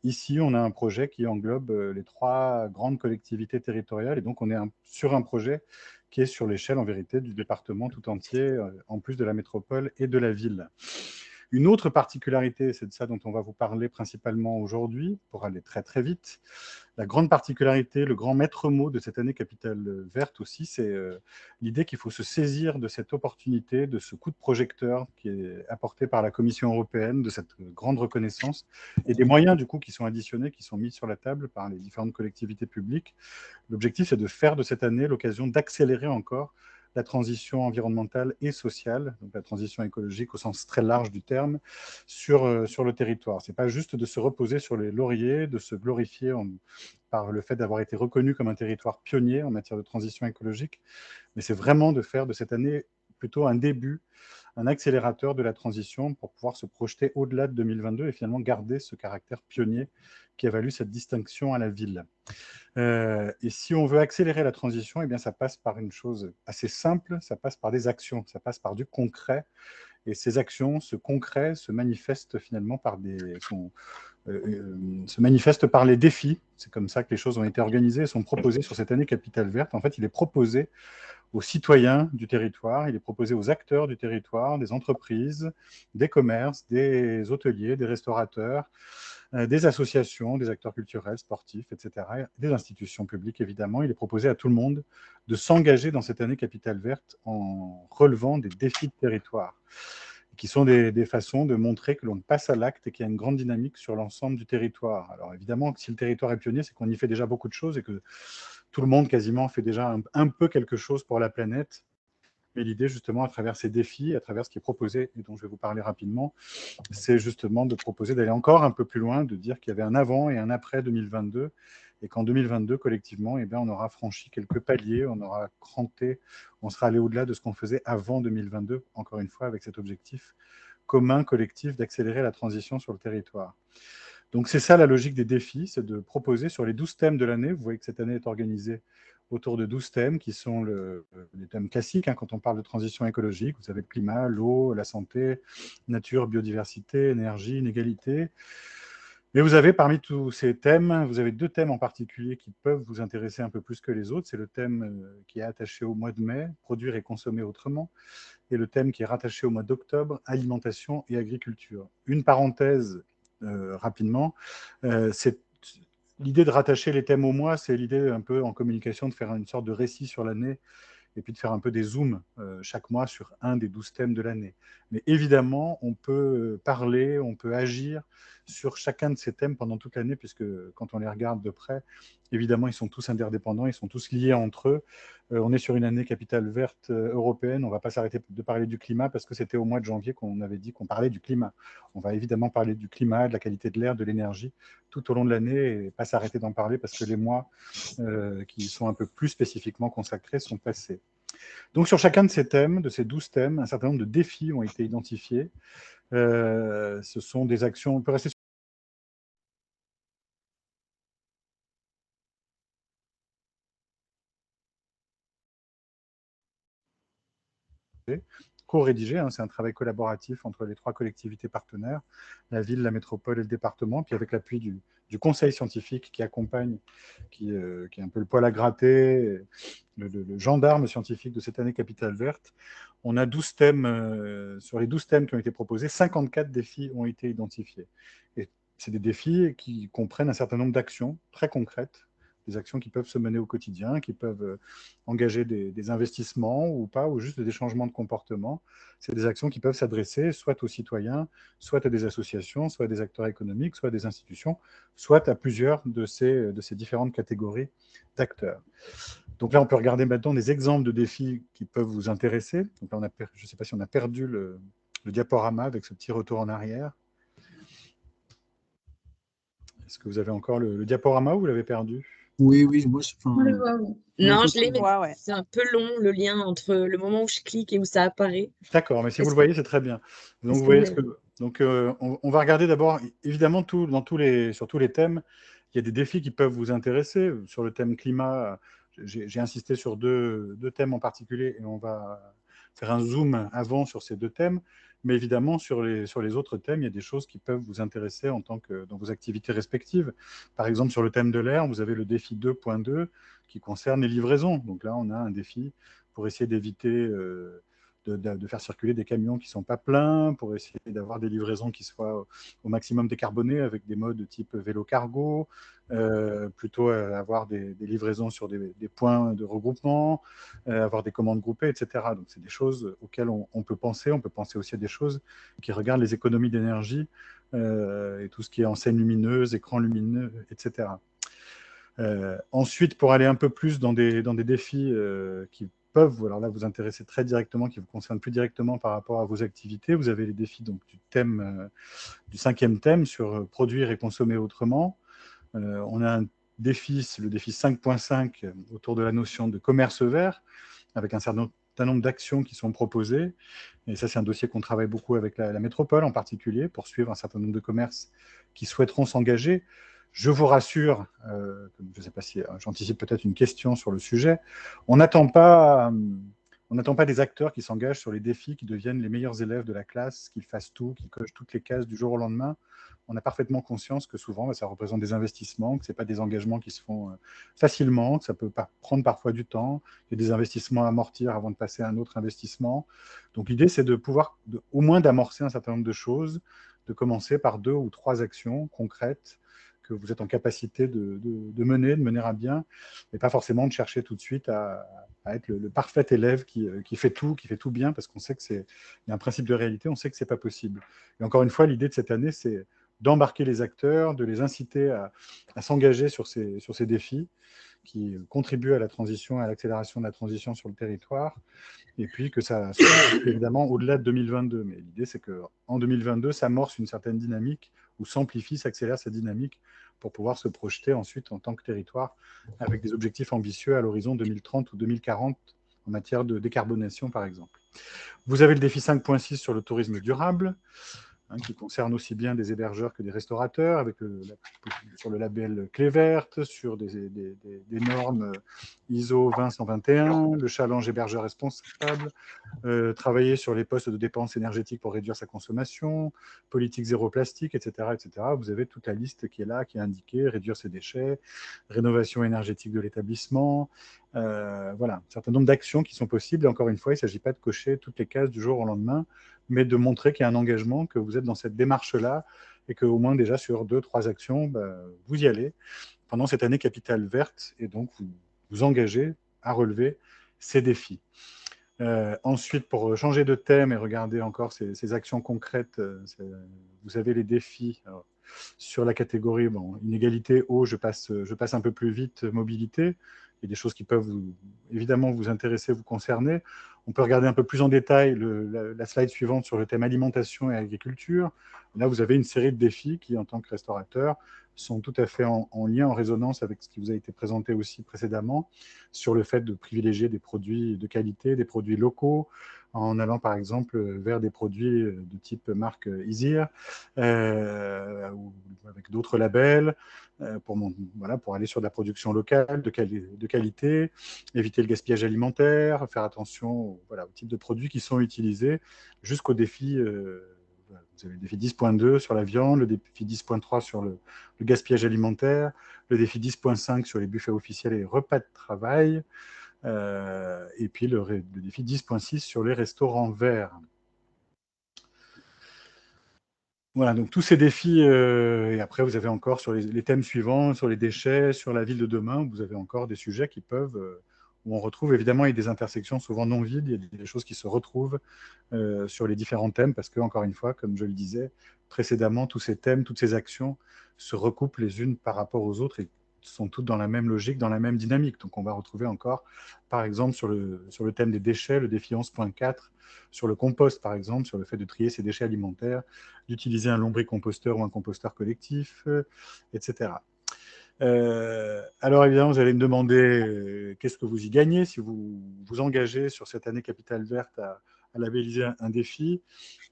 ici on a un projet qui englobe les 3 grandes collectivités territoriales et donc on est sur un projet qui est sur l'échelle, en vérité, du département tout entier, en plus de la métropole et de la ville. Une autre particularité, c'est de ça dont on va vous parler principalement aujourd'hui, pour aller très très vite. La grande particularité, le grand maître mot de cette année capitale verte aussi, c'est l'idée qu'il faut se saisir de cette opportunité, de ce coup de projecteur qui est apporté par la Commission européenne, de cette grande reconnaissance, et des moyens du coup qui sont additionnés, qui sont mis sur la table par les différentes collectivités publiques. L'objectif, c'est de faire de cette année l'occasion d'accélérer encore la transition environnementale et sociale, donc la transition écologique au sens très large du terme, sur le territoire. Ce n'est pas juste de se reposer sur les lauriers, de se glorifier par le fait d'avoir été reconnu comme un territoire pionnier en matière de transition écologique, mais c'est vraiment de faire de cette année plutôt un début, un accélérateur de la transition pour pouvoir se projeter au-delà de 2022 et finalement garder ce caractère pionnier qui a valu cette distinction à la ville. Et si on veut accélérer la transition, eh bien, ça passe par une chose assez simple, ça passe par des actions, ça passe par du concret. Et ces actions, ce concret, se manifestent finalement par se manifestent par les défis. C'est comme ça que les choses ont été organisées et sont proposées sur cette année capitale verte. En fait, il est proposé aux citoyens du territoire, il est proposé aux acteurs du territoire, des entreprises, des commerces, des hôteliers, des restaurateurs, des associations, des acteurs culturels, sportifs, etc., des institutions publiques, évidemment. Il est proposé à tout le monde de s'engager dans cette année capitale verte en relevant des défis de territoire, qui sont des façons de montrer que l'on passe à l'acte et qu'il y a une grande dynamique sur l'ensemble du territoire. Alors évidemment, si le territoire est pionnier, c'est qu'on y fait déjà beaucoup de choses et que tout le monde quasiment fait déjà un peu quelque chose pour la planète. Mais l'idée, justement, à travers ces défis, à travers ce qui est proposé, et dont je vais vous parler rapidement, c'est justement de proposer d'aller encore un peu plus loin, de dire qu'il y avait un avant et un après 2022, et qu'en 2022, collectivement, eh bien, on aura franchi quelques paliers, on aura cranté, on sera allé au-delà de ce qu'on faisait avant 2022, encore une fois, avec cet objectif commun, collectif, d'accélérer la transition sur le territoire. Donc c'est ça la logique des défis, c'est de proposer sur les 12 thèmes de l'année, vous voyez que cette année est organisée autour de 12 thèmes qui sont les thèmes classiques, hein, quand on parle de transition écologique, vous avez le climat, l'eau, la santé, nature, biodiversité, énergie, inégalité. Mais vous avez parmi tous ces thèmes, vous avez 2 thèmes en particulier qui peuvent vous intéresser un peu plus que les autres. C'est le thème qui est attaché au mois de mai, produire et consommer autrement, et le thème qui est rattaché au mois d'octobre, alimentation et agriculture. Une parenthèse rapidement, c'est l'idée de rattacher les thèmes au mois, c'est l'idée un peu en communication de faire une sorte de récit sur l'année et puis de faire un peu des zooms chaque mois sur un des 12 thèmes de l'année. Mais évidemment, on peut parler, on peut agir sur chacun de ces thèmes pendant toute l'année, puisque quand on les regarde de près, évidemment, ils sont tous interdépendants, ils sont tous liés entre eux. On est sur une année capitale verte européenne, on ne va pas s'arrêter de parler du climat, parce que c'était au mois de janvier qu'on avait dit qu'on parlait du climat. On va évidemment parler du climat, de la qualité de l'air, de l'énergie, tout au long de l'année, et pas s'arrêter d'en parler, parce que les mois qui sont un peu plus spécifiquement consacrés sont passés. Donc sur chacun de ces thèmes, de ces 12 thèmes, un certain nombre de défis ont été identifiés. Ce sont des actions, on peut rester co-rédigé, hein, c'est un travail collaboratif entre les 3 collectivités partenaires, la ville, la métropole et le département, puis avec l'appui du conseil scientifique qui accompagne, qui est un peu le poil à gratter, le gendarme scientifique de cette année capitale verte. On a 12 thèmes, sur les 12 thèmes qui ont été proposés, 54 défis ont été identifiés. Et c'est des défis qui comprennent un certain nombre d'actions très concrètes, des actions qui peuvent se mener au quotidien, qui peuvent engager des investissements ou pas, ou juste des changements de comportement. C'est des actions qui peuvent s'adresser soit aux citoyens, soit à des associations, soit à des acteurs économiques, soit à des institutions, soit à plusieurs de ces différentes catégories d'acteurs. Donc là, on peut regarder maintenant des exemples de défis qui peuvent vous intéresser. Donc là, je ne sais pas si on a perdu le diaporama avec ce petit retour en arrière. Est-ce que vous avez encore le diaporama ou vous l'avez perdu ? Oui, moi, On le voit, oui. Non, je l'ai, mais c'est un peu long, le lien entre le moment où je clique et où ça apparaît. D'accord, mais si vous le voyez, c'est très bien. Donc, vous voyez on va regarder d'abord, évidemment, sur tous les thèmes, il y a des défis qui peuvent vous intéresser. Sur le thème climat, j'ai insisté sur deux thèmes en particulier et on va faire un zoom avant sur ces 2 thèmes. Mais évidemment, sur les autres thèmes, il y a des choses qui peuvent vous intéresser dans vos activités respectives. Par exemple, sur le thème de l'air, vous avez le défi 2.2 qui concerne les livraisons. Donc là, on a un défi pour essayer d'éviter de faire circuler des camions qui ne sont pas pleins, pour essayer d'avoir des livraisons qui soient au maximum décarbonées avec des modes de type vélo-cargo, plutôt avoir des livraisons sur des points de regroupement, avoir des commandes groupées, etc. Donc, c'est des choses auxquelles on peut penser. On peut penser aussi à des choses qui regardent les économies d'énergie et tout ce qui est enseigne lumineuse, écran lumineux, etc. Ensuite, pour aller un peu plus dans des défis qui peuvent alors là, vous intéresser très directement, qui vous concernent plus directement par rapport à vos activités, vous avez les défis donc, du 5e thème sur produire et consommer autrement. On a un défi, le défi 5.5 autour de la notion de commerce vert, avec un certain nombre d'actions qui sont proposées. Et ça, c'est un dossier qu'on travaille beaucoup avec la métropole en particulier, pour suivre un certain nombre de commerces qui souhaiteront s'engager. Je vous rassure, je ne sais pas si j'anticipe peut-être une question sur le sujet, on n'attend pas des acteurs qui s'engagent sur les défis, qui deviennent les meilleurs élèves de la classe, qu'ils fassent tout, qu'ils cochent toutes les cases du jour au lendemain. On a parfaitement conscience que souvent, ça représente des investissements, que ce n'est pas des engagements qui se font facilement, que ça peut prendre parfois du temps, qu'il y a des investissements à amortir avant de passer à un autre investissement. Donc l'idée, c'est de pouvoir au moins d'amorcer un certain nombre de choses, de commencer par 2 ou 3 actions concrètes que vous êtes en capacité de mener à bien, et pas forcément de chercher tout de suite à être le parfait élève qui fait tout bien, parce qu'on sait qu'il y a un principe de réalité, on sait que ce n'est pas possible. Et encore une fois, l'idée de cette année, c'est d'embarquer les acteurs, de les inciter à s'engager sur ces défis qui contribuent à la transition, à l'accélération de la transition sur le territoire, et puis que ça soit évidemment au-delà de 2022. Mais l'idée, c'est qu'en 2022, s'amorce une certaine dynamique, ou s'amplifie, s'accélère cette dynamique, pour pouvoir se projeter ensuite en tant que territoire avec des objectifs ambitieux à l'horizon 2030 ou 2040 en matière de décarbonation, par exemple. Vous avez le défi 5.6 sur le tourisme durable, qui concerne aussi bien des hébergeurs que des restaurateurs, avec sur le label Clé Verte, sur des normes ISO 20121, le challenge hébergeur responsable, travailler sur les postes de dépenses énergétiques pour réduire sa consommation, politique zéro plastique, etc., etc. Vous avez toute la liste qui est là, qui est indiquée, réduire ses déchets, rénovation énergétique de l'établissement, voilà, un certain nombre d'actions qui sont possibles. Et encore une fois, il ne s'agit pas de cocher toutes les cases du jour au lendemain, mais de montrer qu'il y a un engagement, que vous êtes dans cette démarche-là, et qu'au moins déjà sur 2-3 actions, vous y allez pendant cette année capitale verte, et donc vous vous engagez à relever ces défis. Ensuite, pour changer de thème et regarder encore ces actions concrètes, vous avez les défis. Alors, sur la catégorie inégalité, eau, je passe un peu plus vite, mobilité. Il y a des choses qui peuvent évidemment vous intéresser, vous concerner. On peut regarder un peu plus en détail la slide suivante sur le thème alimentation et agriculture. Là, vous avez une série de défis qui, en tant que restaurateur, sont tout à fait en lien, en résonance avec ce qui vous a été présenté aussi précédemment, sur le fait de privilégier des produits de qualité, des produits locaux, en allant par exemple vers des produits de type marque Isir, ou avec d'autres labels, pour aller sur de la production locale, de qualité, éviter le gaspillage alimentaire, faire attention au type de produits qui sont utilisés, jusqu'au défi, vous avez le défi 10.2 sur la viande, le défi 10.3 sur le gaspillage alimentaire, le défi 10.5 sur les buffets officiels et les repas de travail, et puis le défi 10.6 sur les restaurants verts. Voilà, donc tous ces défis, et après vous avez encore sur les thèmes suivants, sur les déchets, sur la ville de demain, vous avez encore des sujets qui peuvent, où on retrouve évidemment il y a des intersections souvent non vides, il y a des choses qui se retrouvent sur les différents thèmes, parce que, encore une fois, comme je le disais précédemment, tous ces thèmes, toutes ces actions se recoupent les unes par rapport aux autres et sont toutes dans la même logique, dans la même dynamique. Donc on va retrouver encore, par exemple, sur le thème des déchets, le défi 11.4, sur le compost, par exemple, sur le fait de trier ses déchets alimentaires, d'utiliser un lombricomposteur ou un composteur collectif, etc. Alors évidemment, vous allez me demander qu'est-ce que vous y gagnez si vous vous engagez sur cette année capitale verte à labelliser un défi.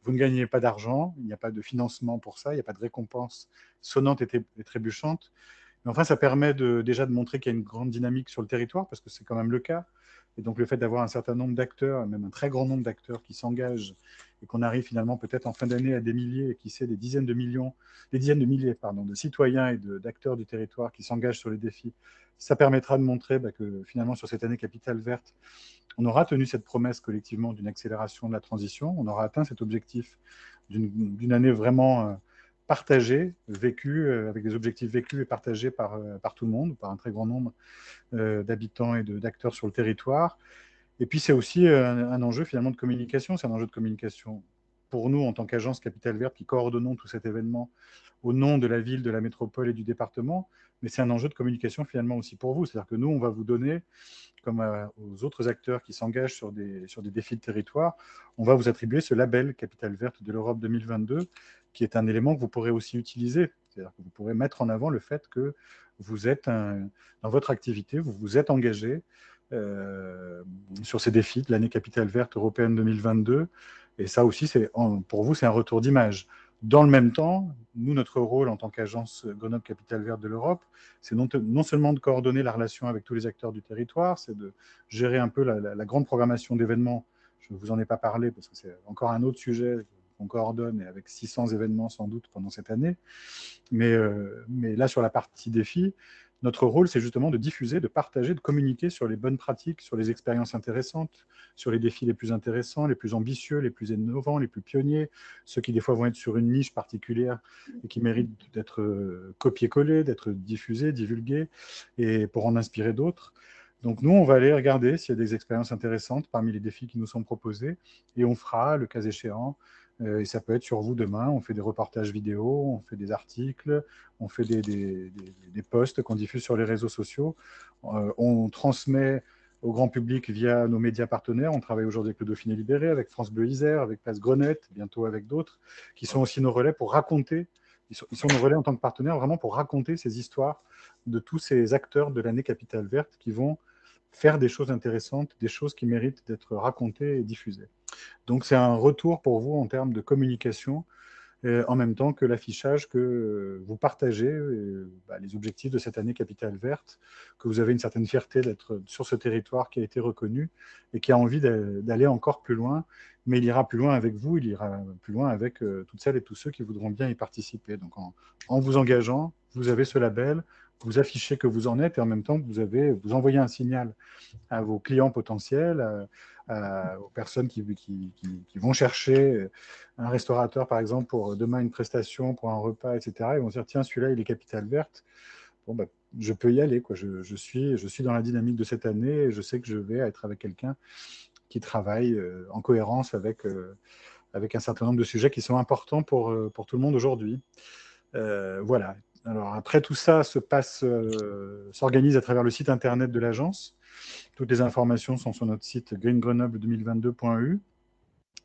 Vous ne gagnez pas d'argent, il n'y a pas de financement pour ça, il n'y a pas de récompense sonnante et trébuchante. Mais enfin, ça permet déjà de montrer qu'il y a une grande dynamique sur le territoire, parce que c'est quand même le cas, Et donc, le fait d'avoir un certain nombre d'acteurs, même un très grand nombre d'acteurs qui s'engagent et qu'on arrive finalement peut-être en fin d'année à des milliers, et qui sait des dizaines de milliers de citoyens et d'acteurs du territoire qui s'engagent sur les défis, ça permettra de montrer que finalement, sur cette année Capitale Verte, on aura tenu cette promesse collectivement d'une accélération de la transition, on aura atteint cet objectif d'une année vraiment partagée, vécue, avec des objectifs vécus et partagés par tout le monde, par un très grand nombre d'habitants et d'acteurs sur le territoire. Et puis, c'est aussi un enjeu finalement de communication. C'est un enjeu de communication pour nous en tant qu'agence Capitale Verte qui coordonnons tout cet événement au nom de la ville, de la métropole et du département. Mais c'est un enjeu de communication finalement aussi pour vous. C'est-à-dire que nous, on va vous donner, comme aux autres acteurs qui s'engagent sur des défis de territoire, on va vous attribuer ce label Capitale Verte de l'Europe 2022, qui est un élément que vous pourrez aussi utiliser. C'est-à-dire que vous pourrez mettre en avant le fait que vous êtes, dans votre activité, vous vous êtes engagé sur ces défis de l'année Capitale Verte européenne 2022. Et ça aussi, pour vous, c'est un retour d'image. Dans le même temps, nous, notre rôle en tant qu'agence Grenoble Capitale Verte de l'Europe, c'est non seulement de coordonner la relation avec tous les acteurs du territoire, c'est de gérer un peu la grande programmation d'événements. Je ne vous en ai pas parlé parce que c'est encore un autre sujet qu'on coordonne, et avec 600 événements sans doute pendant cette année. Mais là, sur la partie défi, notre rôle, c'est justement de diffuser, de partager, de communiquer sur les bonnes pratiques, sur les expériences intéressantes, sur les défis les plus intéressants, les plus ambitieux, les plus innovants, les plus pionniers, ceux qui des fois vont être sur une niche particulière et qui méritent d'être copiés-collés, d'être diffusés, divulgués, et pour en inspirer d'autres. Donc nous, on va aller regarder s'il y a des expériences intéressantes parmi les défis qui nous sont proposés, et on fera, le cas échéant, et ça peut être sur vous demain, on fait des reportages vidéo, on fait des articles, on fait des posts qu'on diffuse sur les réseaux sociaux, on transmet au grand public via nos médias partenaires. On travaille aujourd'hui avec le Dauphiné Libéré, avec France Bleu Isère, avec Place Grenette, bientôt avec d'autres, qui sont aussi nos relais pour raconter, ils sont nos relais en tant que partenaires, vraiment pour raconter ces histoires de tous ces acteurs de l'année Capitale Verte qui vont faire des choses intéressantes, des choses qui méritent d'être racontées et diffusées. Donc, c'est un retour pour vous en termes de communication, en même temps que l'affichage que vous partagez, les objectifs de cette année Capitale Verte, que vous avez une certaine fierté d'être sur ce territoire qui a été reconnu et qui a envie d'aller encore plus loin, mais il ira plus loin avec vous, il ira plus loin avec toutes celles et tous ceux qui voudront bien y participer. Donc, en vous engageant, vous avez ce label, vous affichez que vous en êtes, et en même temps, vous envoyez un signal à vos clients potentiels, aux personnes qui vont chercher un restaurateur, par exemple, pour demain une prestation, pour un repas, etc. Ils vont se dire, tiens, celui-là, il est Capitale Verte. Bon, je peux y aller, quoi. Je suis dans la dynamique de cette année, et je sais que je vais être avec quelqu'un qui travaille en cohérence avec un certain nombre de sujets qui sont importants pour tout le monde aujourd'hui. Voilà. Alors, après, tout ça s'organise à travers le site internet de l'agence. Toutes les informations sont sur notre site greengrenoble2022.eu.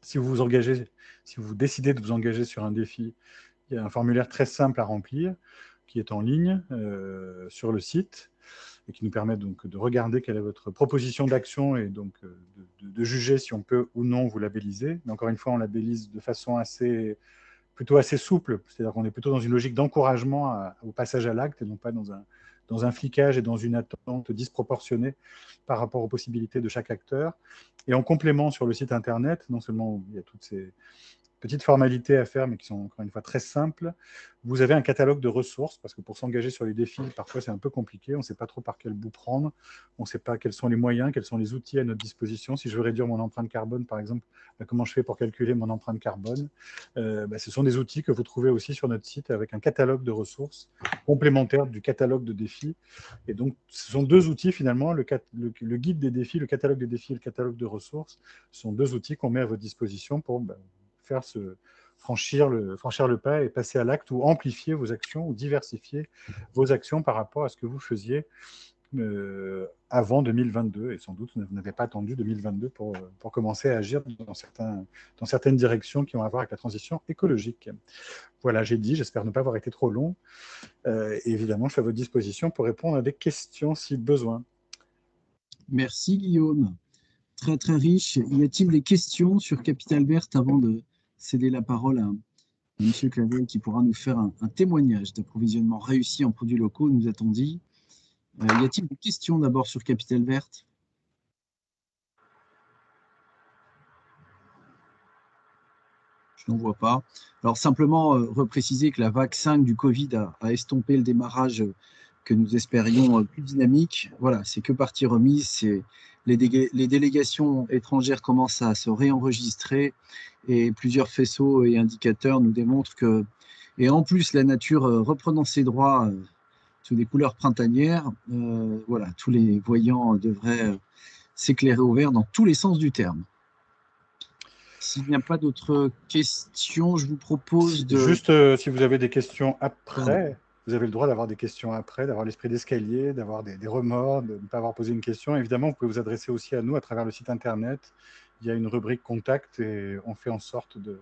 Si vous décidez de vous engager sur un défi, il y a un formulaire très simple à remplir qui est en ligne sur le site et qui nous permet donc de regarder quelle est votre proposition d'action et donc de juger si on peut ou non vous labelliser. Mais encore une fois, on labellise de façon plutôt assez souple, c'est-à-dire qu'on est plutôt dans une logique d'encouragement au passage à l'acte et non pas dans un flicage et dans une attente disproportionnée par rapport aux possibilités de chaque acteur. Et en complément sur le site internet, non seulement il y a toutes ces petites formalités à faire, mais qui sont encore une fois très simples, vous avez un catalogue de ressources, parce que pour s'engager sur les défis, parfois c'est un peu compliqué, on ne sait pas trop par quel bout prendre, on ne sait pas quels sont les moyens, quels sont les outils à notre disposition. Si je veux réduire mon empreinte carbone, par exemple, comment je fais pour calculer mon empreinte carbone? Ce sont des outils que vous trouvez aussi sur notre site avec un catalogue de ressources complémentaires du catalogue de défis. Et donc, ce sont deux outils finalement, le guide des défis, le catalogue des défis et le catalogue de ressources, sont deux outils qu'on met à votre disposition pour faire franchir le pas et passer à l'acte ou amplifier vos actions ou diversifier vos actions par rapport à ce que vous faisiez avant 2022. Et sans doute, vous n'avez pas attendu 2022 pour commencer à agir dans certaines directions qui ont à voir avec la transition écologique. Voilà, j'ai dit, j'espère ne pas avoir été trop long. Et évidemment, je suis à votre disposition pour répondre à des questions si besoin. Merci Guillaume. Très très riche. Y a-t-il des questions sur Capitale Verte avant de céder la parole à M. Clavel qui pourra nous faire un témoignage d'approvisionnement réussi en produits locaux, nous a-t-on dit. Y a-t-il des questions d'abord sur Capitale Verte? Je n'en vois pas. Alors, simplement repréciser que la vague 5 du Covid a estompé le démarrage que nous espérions plus dynamique. Voilà, c'est que partie remise. Les délégations étrangères commencent à se réenregistrer et plusieurs faisceaux et indicateurs nous démontrent que, et en plus, la nature reprenant ses droits sous des couleurs printanières, voilà, tous les voyants devraient s'éclairer au vert dans tous les sens du terme. S'il n'y a pas d'autres questions, je vous propose de... Juste, si vous avez des questions après, vous avez le droit d'avoir des questions après, d'avoir l'esprit d'escalier, d'avoir des remords, de ne pas avoir posé une question. Évidemment, vous pouvez vous adresser aussi à nous à travers le site internet. Il y a une rubrique contact et on fait en sorte de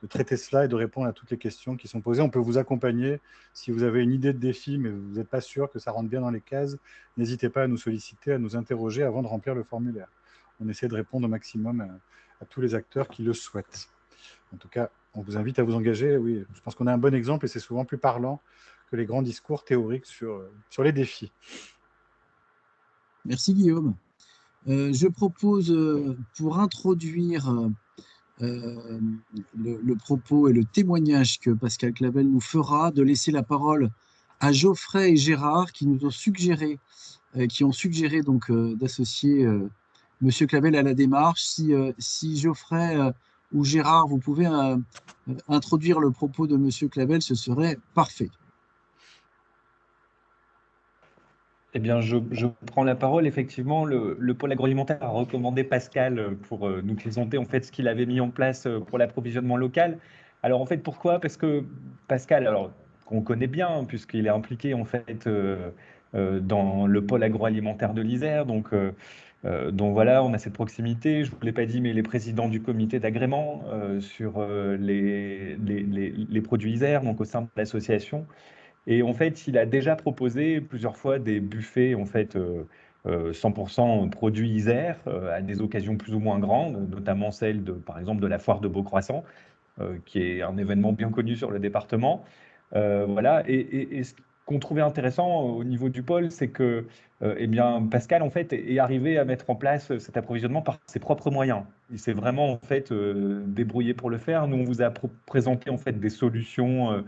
traiter cela et de répondre à toutes les questions qui sont posées. On peut vous accompagner. Si vous avez une idée de défi, mais vous n'êtes pas sûr que ça rentre bien dans les cases, n'hésitez pas à nous solliciter, à nous interroger avant de remplir le formulaire. On essaie de répondre au maximum à tous les acteurs qui le souhaitent. En tout cas, on vous invite à vous engager. Oui, je pense qu'on a un bon exemple et c'est souvent plus parlant que les grands discours théoriques sur les défis. Merci Guillaume. Je propose, pour introduire le propos et le témoignage que Pascal Clavel nous fera, de laisser la parole à Geoffrey et Gérard qui nous ont suggéré, donc d'associer Monsieur Clavel à la démarche. Si Geoffrey ou Gérard, vous pouvez introduire le propos de Monsieur Clavel, ce serait parfait. Eh bien, je prends la parole. Effectivement, le pôle agroalimentaire a recommandé Pascal pour nous présenter en fait ce qu'il avait mis en place pour l'approvisionnement local. Alors en fait, pourquoi? Parce que Pascal, alors qu'on connaît bien puisqu'il est impliqué en fait dans le pôle agroalimentaire de l'Isère, donc voilà, on a cette proximité. Je ne vous l'ai pas dit, mais il est président du comité d'agrément sur les produits Isère, donc au sein de l'association. Et en fait, il a déjà proposé plusieurs fois des buffets en fait 100% produits Isère à des occasions plus ou moins grandes, notamment celle par exemple de la foire de Beaucroissant, qui est un événement bien connu sur le département. Voilà. Et ce qu'on trouvait intéressant au niveau du pôle, c'est que eh bien, Pascal en fait est arrivé à mettre en place cet approvisionnement par ses propres moyens. Il s'est vraiment en fait débrouillé pour le faire. Nous, on vous a présenté en fait des solutions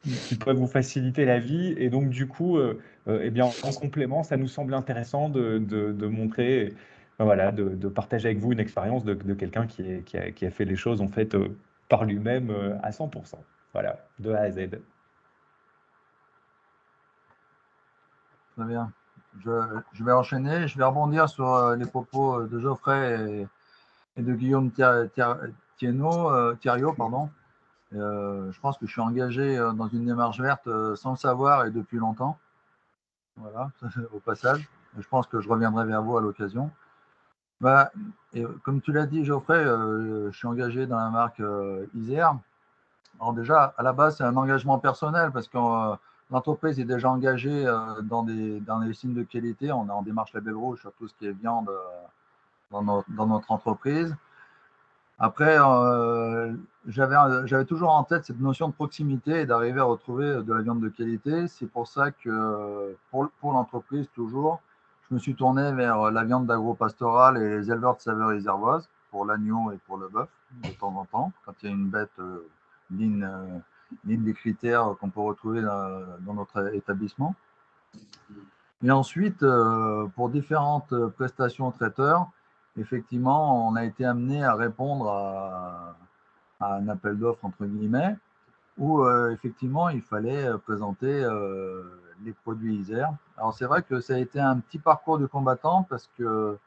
qui peuvent vous faciliter la vie. Et donc, du coup, eh bien, en complément, ça nous semble intéressant de montrer, voilà, de partager avec vous une expérience de quelqu'un qui a fait les choses en fait par lui-même à 100%. Voilà, de A à Z. Très bien. Je vais enchaîner. Je vais rebondir sur les propos de Geoffrey et de Guillaume Thierriot, pardon. Je pense que je suis engagé dans une démarche verte sans le savoir et depuis longtemps. Voilà, au passage. Je pense que je reviendrai vers vous à l'occasion. Bah, et comme tu l'as dit, Geoffrey, je suis engagé dans la marque Isère. Alors déjà, à la base, c'est un engagement personnel parce que l'entreprise est déjà engagée dans des signes de qualité. On est en démarche label rouge sur tout ce qui est viande dans notre entreprise. Après, j'avais toujours en tête cette notion de proximité et d'arriver à retrouver de la viande de qualité. C'est pour ça que pour l'entreprise, toujours, je me suis tourné vers la viande d'agro-pastoral et les éleveurs de saveurs iséroises pour l'agneau et pour le bœuf, de temps en temps, quand il y a une bête digne des critères qu'on peut retrouver dans notre établissement. Et ensuite, pour différentes prestations traiteurs, effectivement, on a été amené à répondre à un appel d'offres, entre guillemets, où effectivement, il fallait présenter les produits Isère. Alors, c'est vrai que ça a été un petit parcours du combattant parce que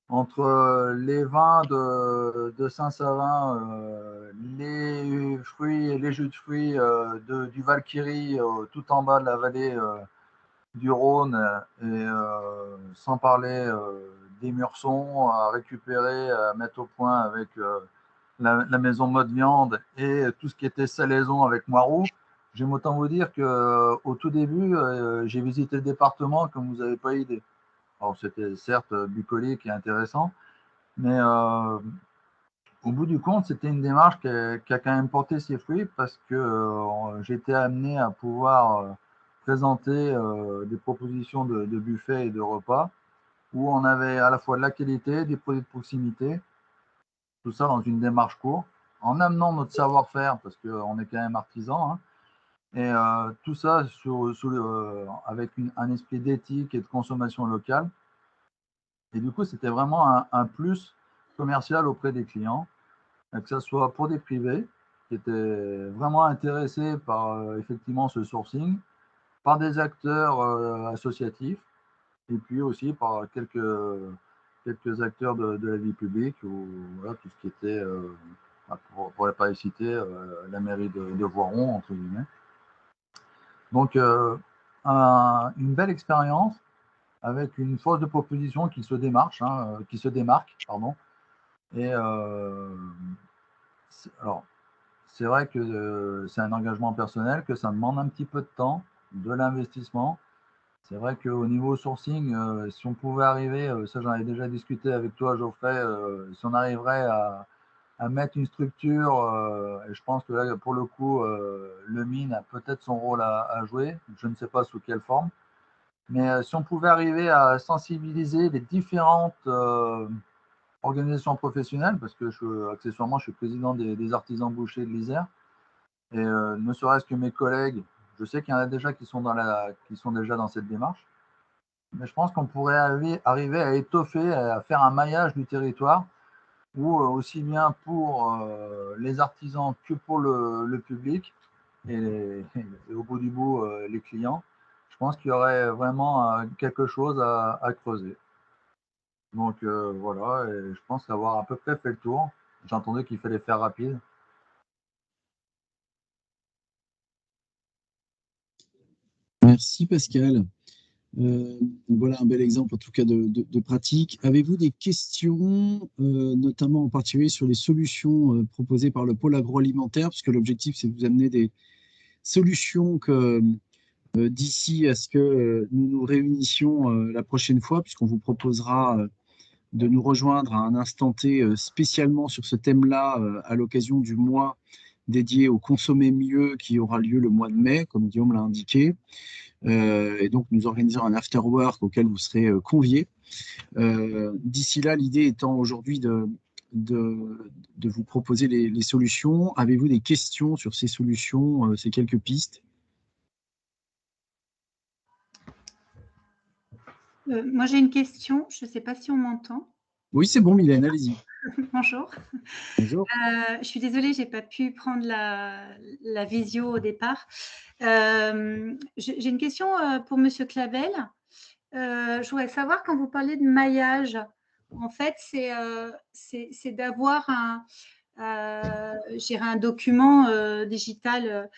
entre les vins de Saint-Savin, les fruits et les jus de fruits du Valkyrie, tout en bas de la vallée du Rhône, et sans parler des Mursons à récupérer, à mettre au point avec la maison Mode Viande et tout ce qui était salaison avec Moiroux. J'aime autant vous dire qu'au tout début, j'ai visité le département comme vous n'avez pas idée. Alors c'était certes bucolique et intéressant, mais au bout du compte, c'était une démarche qui a quand même porté ses fruits parce que j'étais amené à pouvoir présenter des propositions de buffets et de repas où on avait à la fois de la qualité, des produits de proximité, tout ça dans une démarche courte, en amenant notre savoir-faire, parce qu'on est quand même artisan, hein, et tout ça avec un esprit d'éthique et de consommation locale. Et du coup, c'était vraiment un plus commercial auprès des clients, que ce soit pour des privés qui étaient vraiment intéressés par effectivement ce sourcing, par des acteurs associatifs, et puis aussi par quelques acteurs de la vie publique, ou voilà, tout ce qui était, pour ne pas les citer, la mairie de Voiron, entre guillemets. Donc, une belle expérience avec une force de proposition qui se démarque, pardon. Et alors, c'est vrai que c'est un engagement personnel, que ça demande un petit peu de temps, de l'investissement. C'est vrai qu'au niveau sourcing, si on pouvait arriver, ça j'en ai déjà discuté avec toi Geoffrey, si on arriverait à mettre une structure, et je pense que là pour le coup, le mine a peut-être son rôle à jouer, je ne sais pas sous quelle forme, mais si on pouvait arriver à sensibiliser les différentes organisations professionnelles, parce que accessoirement je suis président des artisans bouchers de l'Isère, et ne serait-ce que mes collègues, je sais qu'il y en a déjà qui sont déjà dans cette démarche, mais je pense qu'on pourrait arriver à étoffer, à faire un maillage du territoire, où aussi bien pour les artisans que pour le public, et au bout du bout, les clients, je pense qu'il y aurait vraiment quelque chose à creuser. Donc voilà, et je pense avoir à peu près fait le tour. J'ai entendu qu'il fallait faire rapide. Merci Pascal. Voilà un bel exemple en tout cas de pratique. Avez-vous des questions, notamment en particulier sur les solutions proposées par le pôle agroalimentaire, puisque l'objectif c'est de vous amener des solutions que d'ici à ce que nous nous réunissions la prochaine fois, puisqu'on vous proposera de nous rejoindre à un instant T spécialement sur ce thème-là à l'occasion du mois dédié au consommer mieux qui aura lieu le mois de mai, comme Guillaume l'a indiqué. Et donc, nous organisons un after-work auquel vous serez conviés. D'ici là, l'idée étant aujourd'hui de vous proposer les solutions. Avez-vous des questions sur ces solutions, ces quelques pistes? Moi, j'ai une question. Je ne sais pas si on m'entend. Oui, c'est bon, Mylène, allez-y. Bonjour. Bonjour. Je suis désolée, je n'ai pas pu prendre la visio au départ. J'ai une question pour Monsieur Clavel. Je voudrais savoir, quand vous parlez de maillage, en fait, c'est d'avoir un document digital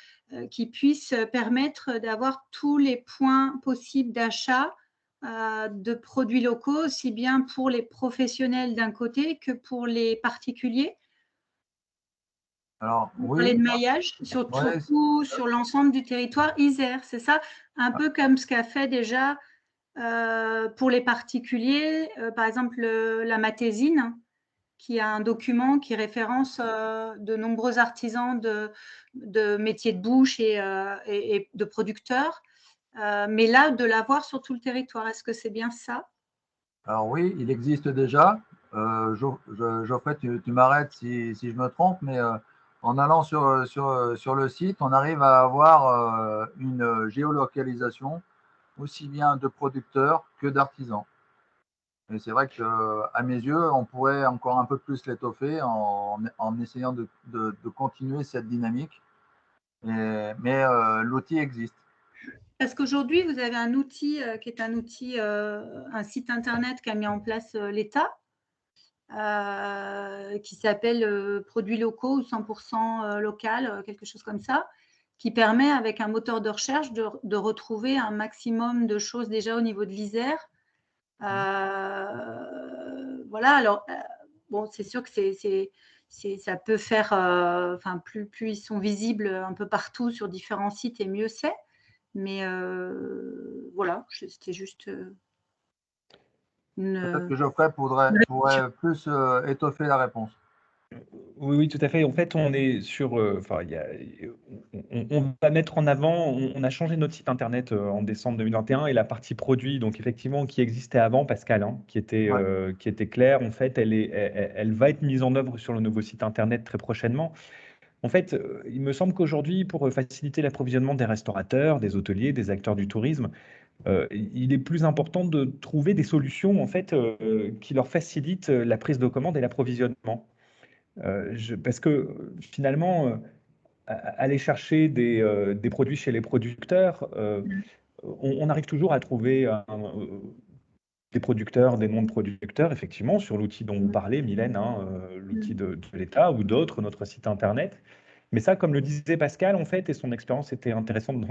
qui puisse permettre d'avoir tous les points possibles d'achat de produits locaux, aussi bien pour les professionnels d'un côté que pour les particuliers. Alors, Vous oui. parlez de maillage sur l'ensemble du territoire Isère, c'est ça? Un peu comme ce qu'a fait déjà pour les particuliers, par exemple la Matésine, qui a un document qui référence de nombreux artisans de métiers de bouche et de producteurs. Mais là, de l'avoir sur tout le territoire, est-ce que c'est bien ça? Alors oui, il existe déjà. Geoffrey, tu m'arrêtes si je me trompe, mais en allant sur le site, on arrive à avoir une géolocalisation aussi bien de producteurs que d'artisans. Et c'est vrai qu'à mes yeux, on pourrait encore un peu plus l'étoffer en essayant de continuer cette dynamique. Mais l'outil existe. Parce qu'aujourd'hui, vous avez un outil qui est un site internet qu'a mis en place l'État, qui s'appelle Produits locaux ou 100% local, quelque chose comme ça, qui permet, avec un moteur de recherche, de retrouver un maximum de choses déjà au niveau de l'Isère. Voilà, alors, bon, c'est sûr que ça peut faire, enfin, plus ils sont visibles un peu partout sur différents sites, et mieux c'est. Mais voilà, c'était juste Peut-être que Geoffrey pourrait plus étoffer la réponse. Oui, oui, tout à fait. En fait, on est sur, enfin, on va mettre en avant, on a changé notre site internet en décembre 2021 et la partie produit, donc effectivement, qui existait avant, Pascal, hein, qui était claire, en fait, elle va être mise en œuvre sur le nouveau site internet très prochainement. En fait, il me semble qu'aujourd'hui, pour faciliter l'approvisionnement des restaurateurs, des hôteliers, des acteurs du tourisme, il est plus important de trouver des solutions, en fait, qui leur facilitent la prise de commande et l'approvisionnement. Parce que finalement, aller chercher des produits chez les producteurs, on arrive toujours à trouver des producteurs, des noms de producteurs, effectivement, sur l'outil dont vous parlez, Mylène, hein, l'outil de l'État ou d'autres, notre site internet. Mais ça, comme le disait Pascal, en fait, et son expérience était intéressante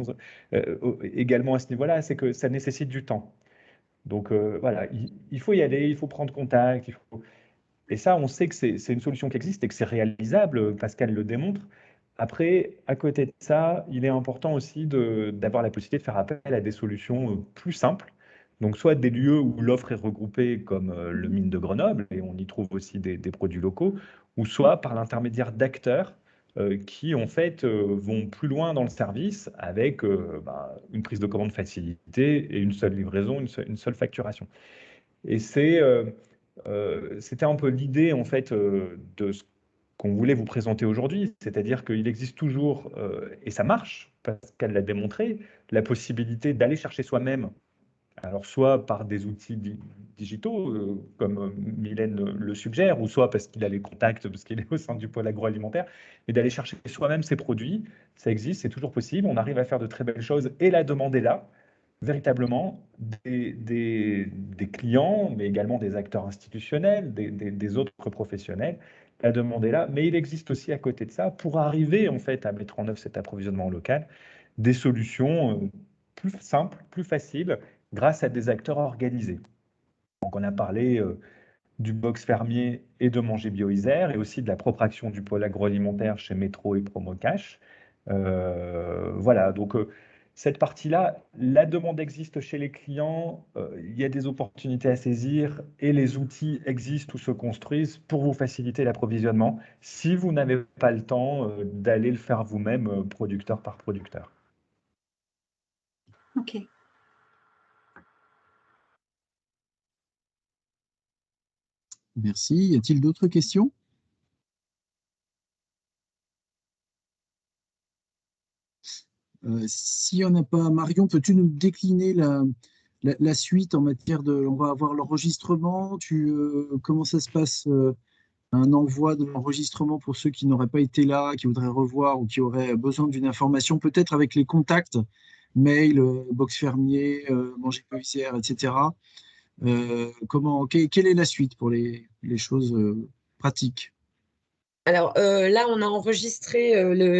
également à ce niveau-là, c'est que ça nécessite du temps. Donc voilà, il faut y aller, il faut prendre contact, et ça, on sait que c'est une solution qui existe et que c'est réalisable, Pascal le démontre. Après, à côté de ça, il est important aussi d'avoir la possibilité de faire appel à des solutions plus simples. Donc, soit des lieux où l'offre est regroupée, comme le Mine de Grenoble, et on y trouve aussi des produits locaux, ou soit par l'intermédiaire d'acteurs qui, en fait, vont plus loin dans le service avec une prise de commande facilitée et une seule livraison, une seule facturation. Et c'était un peu l'idée, en fait, de ce qu'on voulait vous présenter aujourd'hui, c'est-à-dire qu'il existe toujours, et ça marche, parce qu'elle l'a démontré, la possibilité d'aller chercher soi-même, alors soit par des outils digitaux, comme Mylène le suggère, ou soit parce qu'il a les contacts, parce qu'il est au sein du pôle agroalimentaire, mais d'aller chercher soi-même ses produits, ça existe, c'est toujours possible, on arrive à faire de très belles choses, et la demande est là, véritablement, des clients, mais également des acteurs institutionnels, des autres professionnels. La demande est là, mais il existe aussi à côté de ça, pour arriver en fait à mettre en œuvre cet approvisionnement local, des solutions plus simples, plus faciles, grâce à des acteurs organisés. Donc on a parlé du box fermier et de Manger Bio Isère, et aussi de la propre action du pôle agroalimentaire chez Métro et Promocash. Voilà, donc cette partie-là, la demande existe chez les clients, il y a des opportunités à saisir et les outils existent ou se construisent pour vous faciliter l'approvisionnement si vous n'avez pas le temps d'aller le faire vous-même, producteur par producteur. Ok. Merci. Y a-t-il d'autres questions? S'il n'y en a pas, Marion, peux-tu nous décliner la suite en matière de... On va avoir l'enregistrement. Comment ça se passe, un envoi de l'enregistrement pour ceux qui n'auraient pas été là, qui voudraient revoir ou qui auraient besoin d'une information, peut-être avec les contacts, mail, box fermier, Manger Bio Isère, etc. Quelle est la suite pour les choses pratiques? Alors là, on a enregistré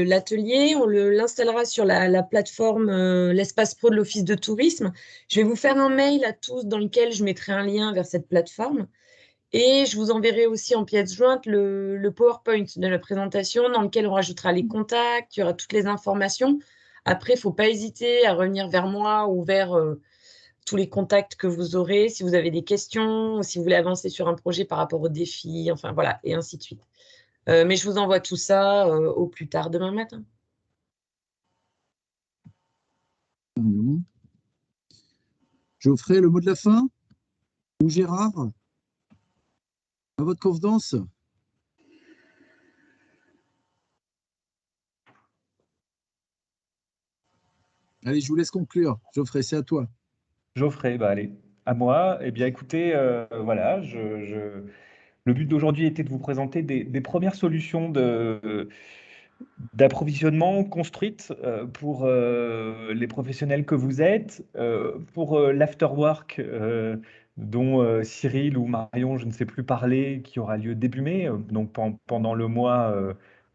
l'atelier, on l'installera sur la plateforme l'espace pro de l'Office de tourisme. Je vais vous faire un mail à tous dans lequel je mettrai un lien vers cette plateforme. Et je vous enverrai aussi en pièce jointe le PowerPoint de la présentation dans lequel on rajoutera les contacts, il y aura toutes les informations. Après, il ne faut pas hésiter à revenir vers moi ou vers tous les contacts que vous aurez si vous avez des questions ou si vous voulez avancer sur un projet par rapport aux défis, enfin voilà, et ainsi de suite. Mais je vous envoie tout ça au plus tard demain matin. Geoffrey, le mot de la fin? Ou Gérard? À votre convenance? Allez, je vous laisse conclure. Geoffrey, c'est à toi. Geoffrey, allez, à moi. Eh bien, écoutez, voilà, le but d'aujourd'hui était de vous présenter des premières solutions d'approvisionnement construites pour les professionnels que vous êtes, pour l'afterwork dont Cyril ou Marion, je ne sais plus, parler, qui aura lieu début mai, donc pendant le mois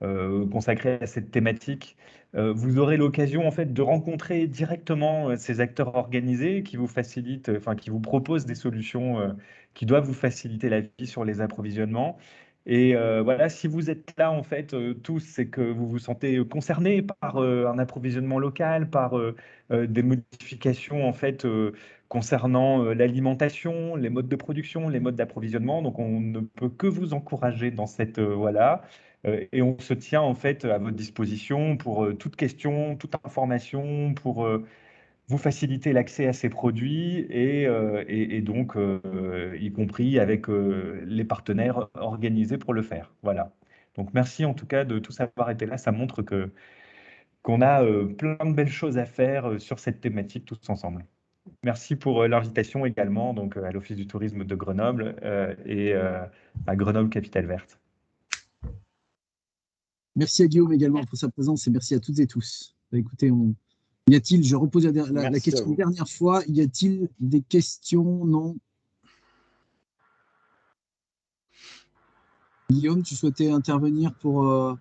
consacré à cette thématique. Vous aurez l'occasion en fait de rencontrer directement ces acteurs organisés qui vous facilitent, enfin qui vous proposent des solutions qui doivent vous faciliter la vie sur les approvisionnements. Et voilà, si vous êtes là, en fait, tous, c'est que vous vous sentez concernés par un approvisionnement local, par des modifications, en fait, concernant l'alimentation, les modes de production, les modes d'approvisionnement. Donc, on ne peut que vous encourager dans cette, voilà. Et on se tient, en fait, à votre disposition pour toute question, toute information, pour vous faciliter l'accès à ces produits et donc, y compris avec les partenaires organisés pour le faire. Voilà. Donc, merci en tout cas de tous avoir été là. Ça montre qu'on a plein de belles choses à faire sur cette thématique tous ensemble. Merci pour l'invitation également donc, à l'Office du tourisme de Grenoble et à Grenoble Capitale Verte. Merci à Guillaume également pour sa présence et merci à toutes et tous. Écoutez, y a-t-il, je repose la question une dernière fois, y a-t-il des questions? Non. Guillaume, tu souhaitais intervenir pour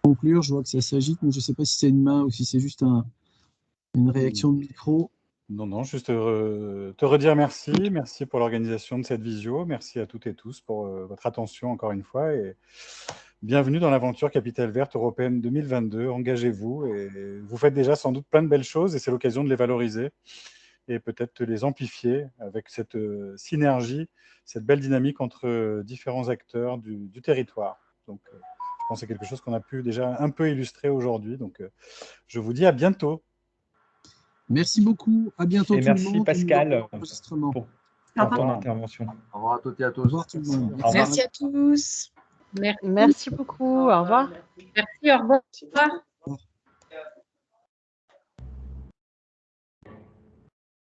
conclure? Je vois que ça s'agite, mais je ne sais pas si c'est une main ou si c'est juste une réaction de micro. Non, juste te redire merci. Merci pour l'organisation de cette visio. Merci à toutes et tous pour votre attention encore une fois. Et bienvenue dans l'aventure Capitale Verte Européenne 2022. Engagez-vous et vous faites déjà sans doute plein de belles choses et c'est l'occasion de les valoriser et peut-être de les amplifier avec cette synergie, cette belle dynamique entre différents acteurs du territoire. Donc, je pense que c'est quelque chose qu'on a pu déjà un peu illustrer aujourd'hui. Donc, je vous dis à bientôt. Merci beaucoup. À bientôt tout le monde. Merci Pascal pour ton intervention. Au revoir à toutes et à tous. Au revoir tout le monde. Merci à tous. Merci beaucoup. Au revoir. Merci, au revoir.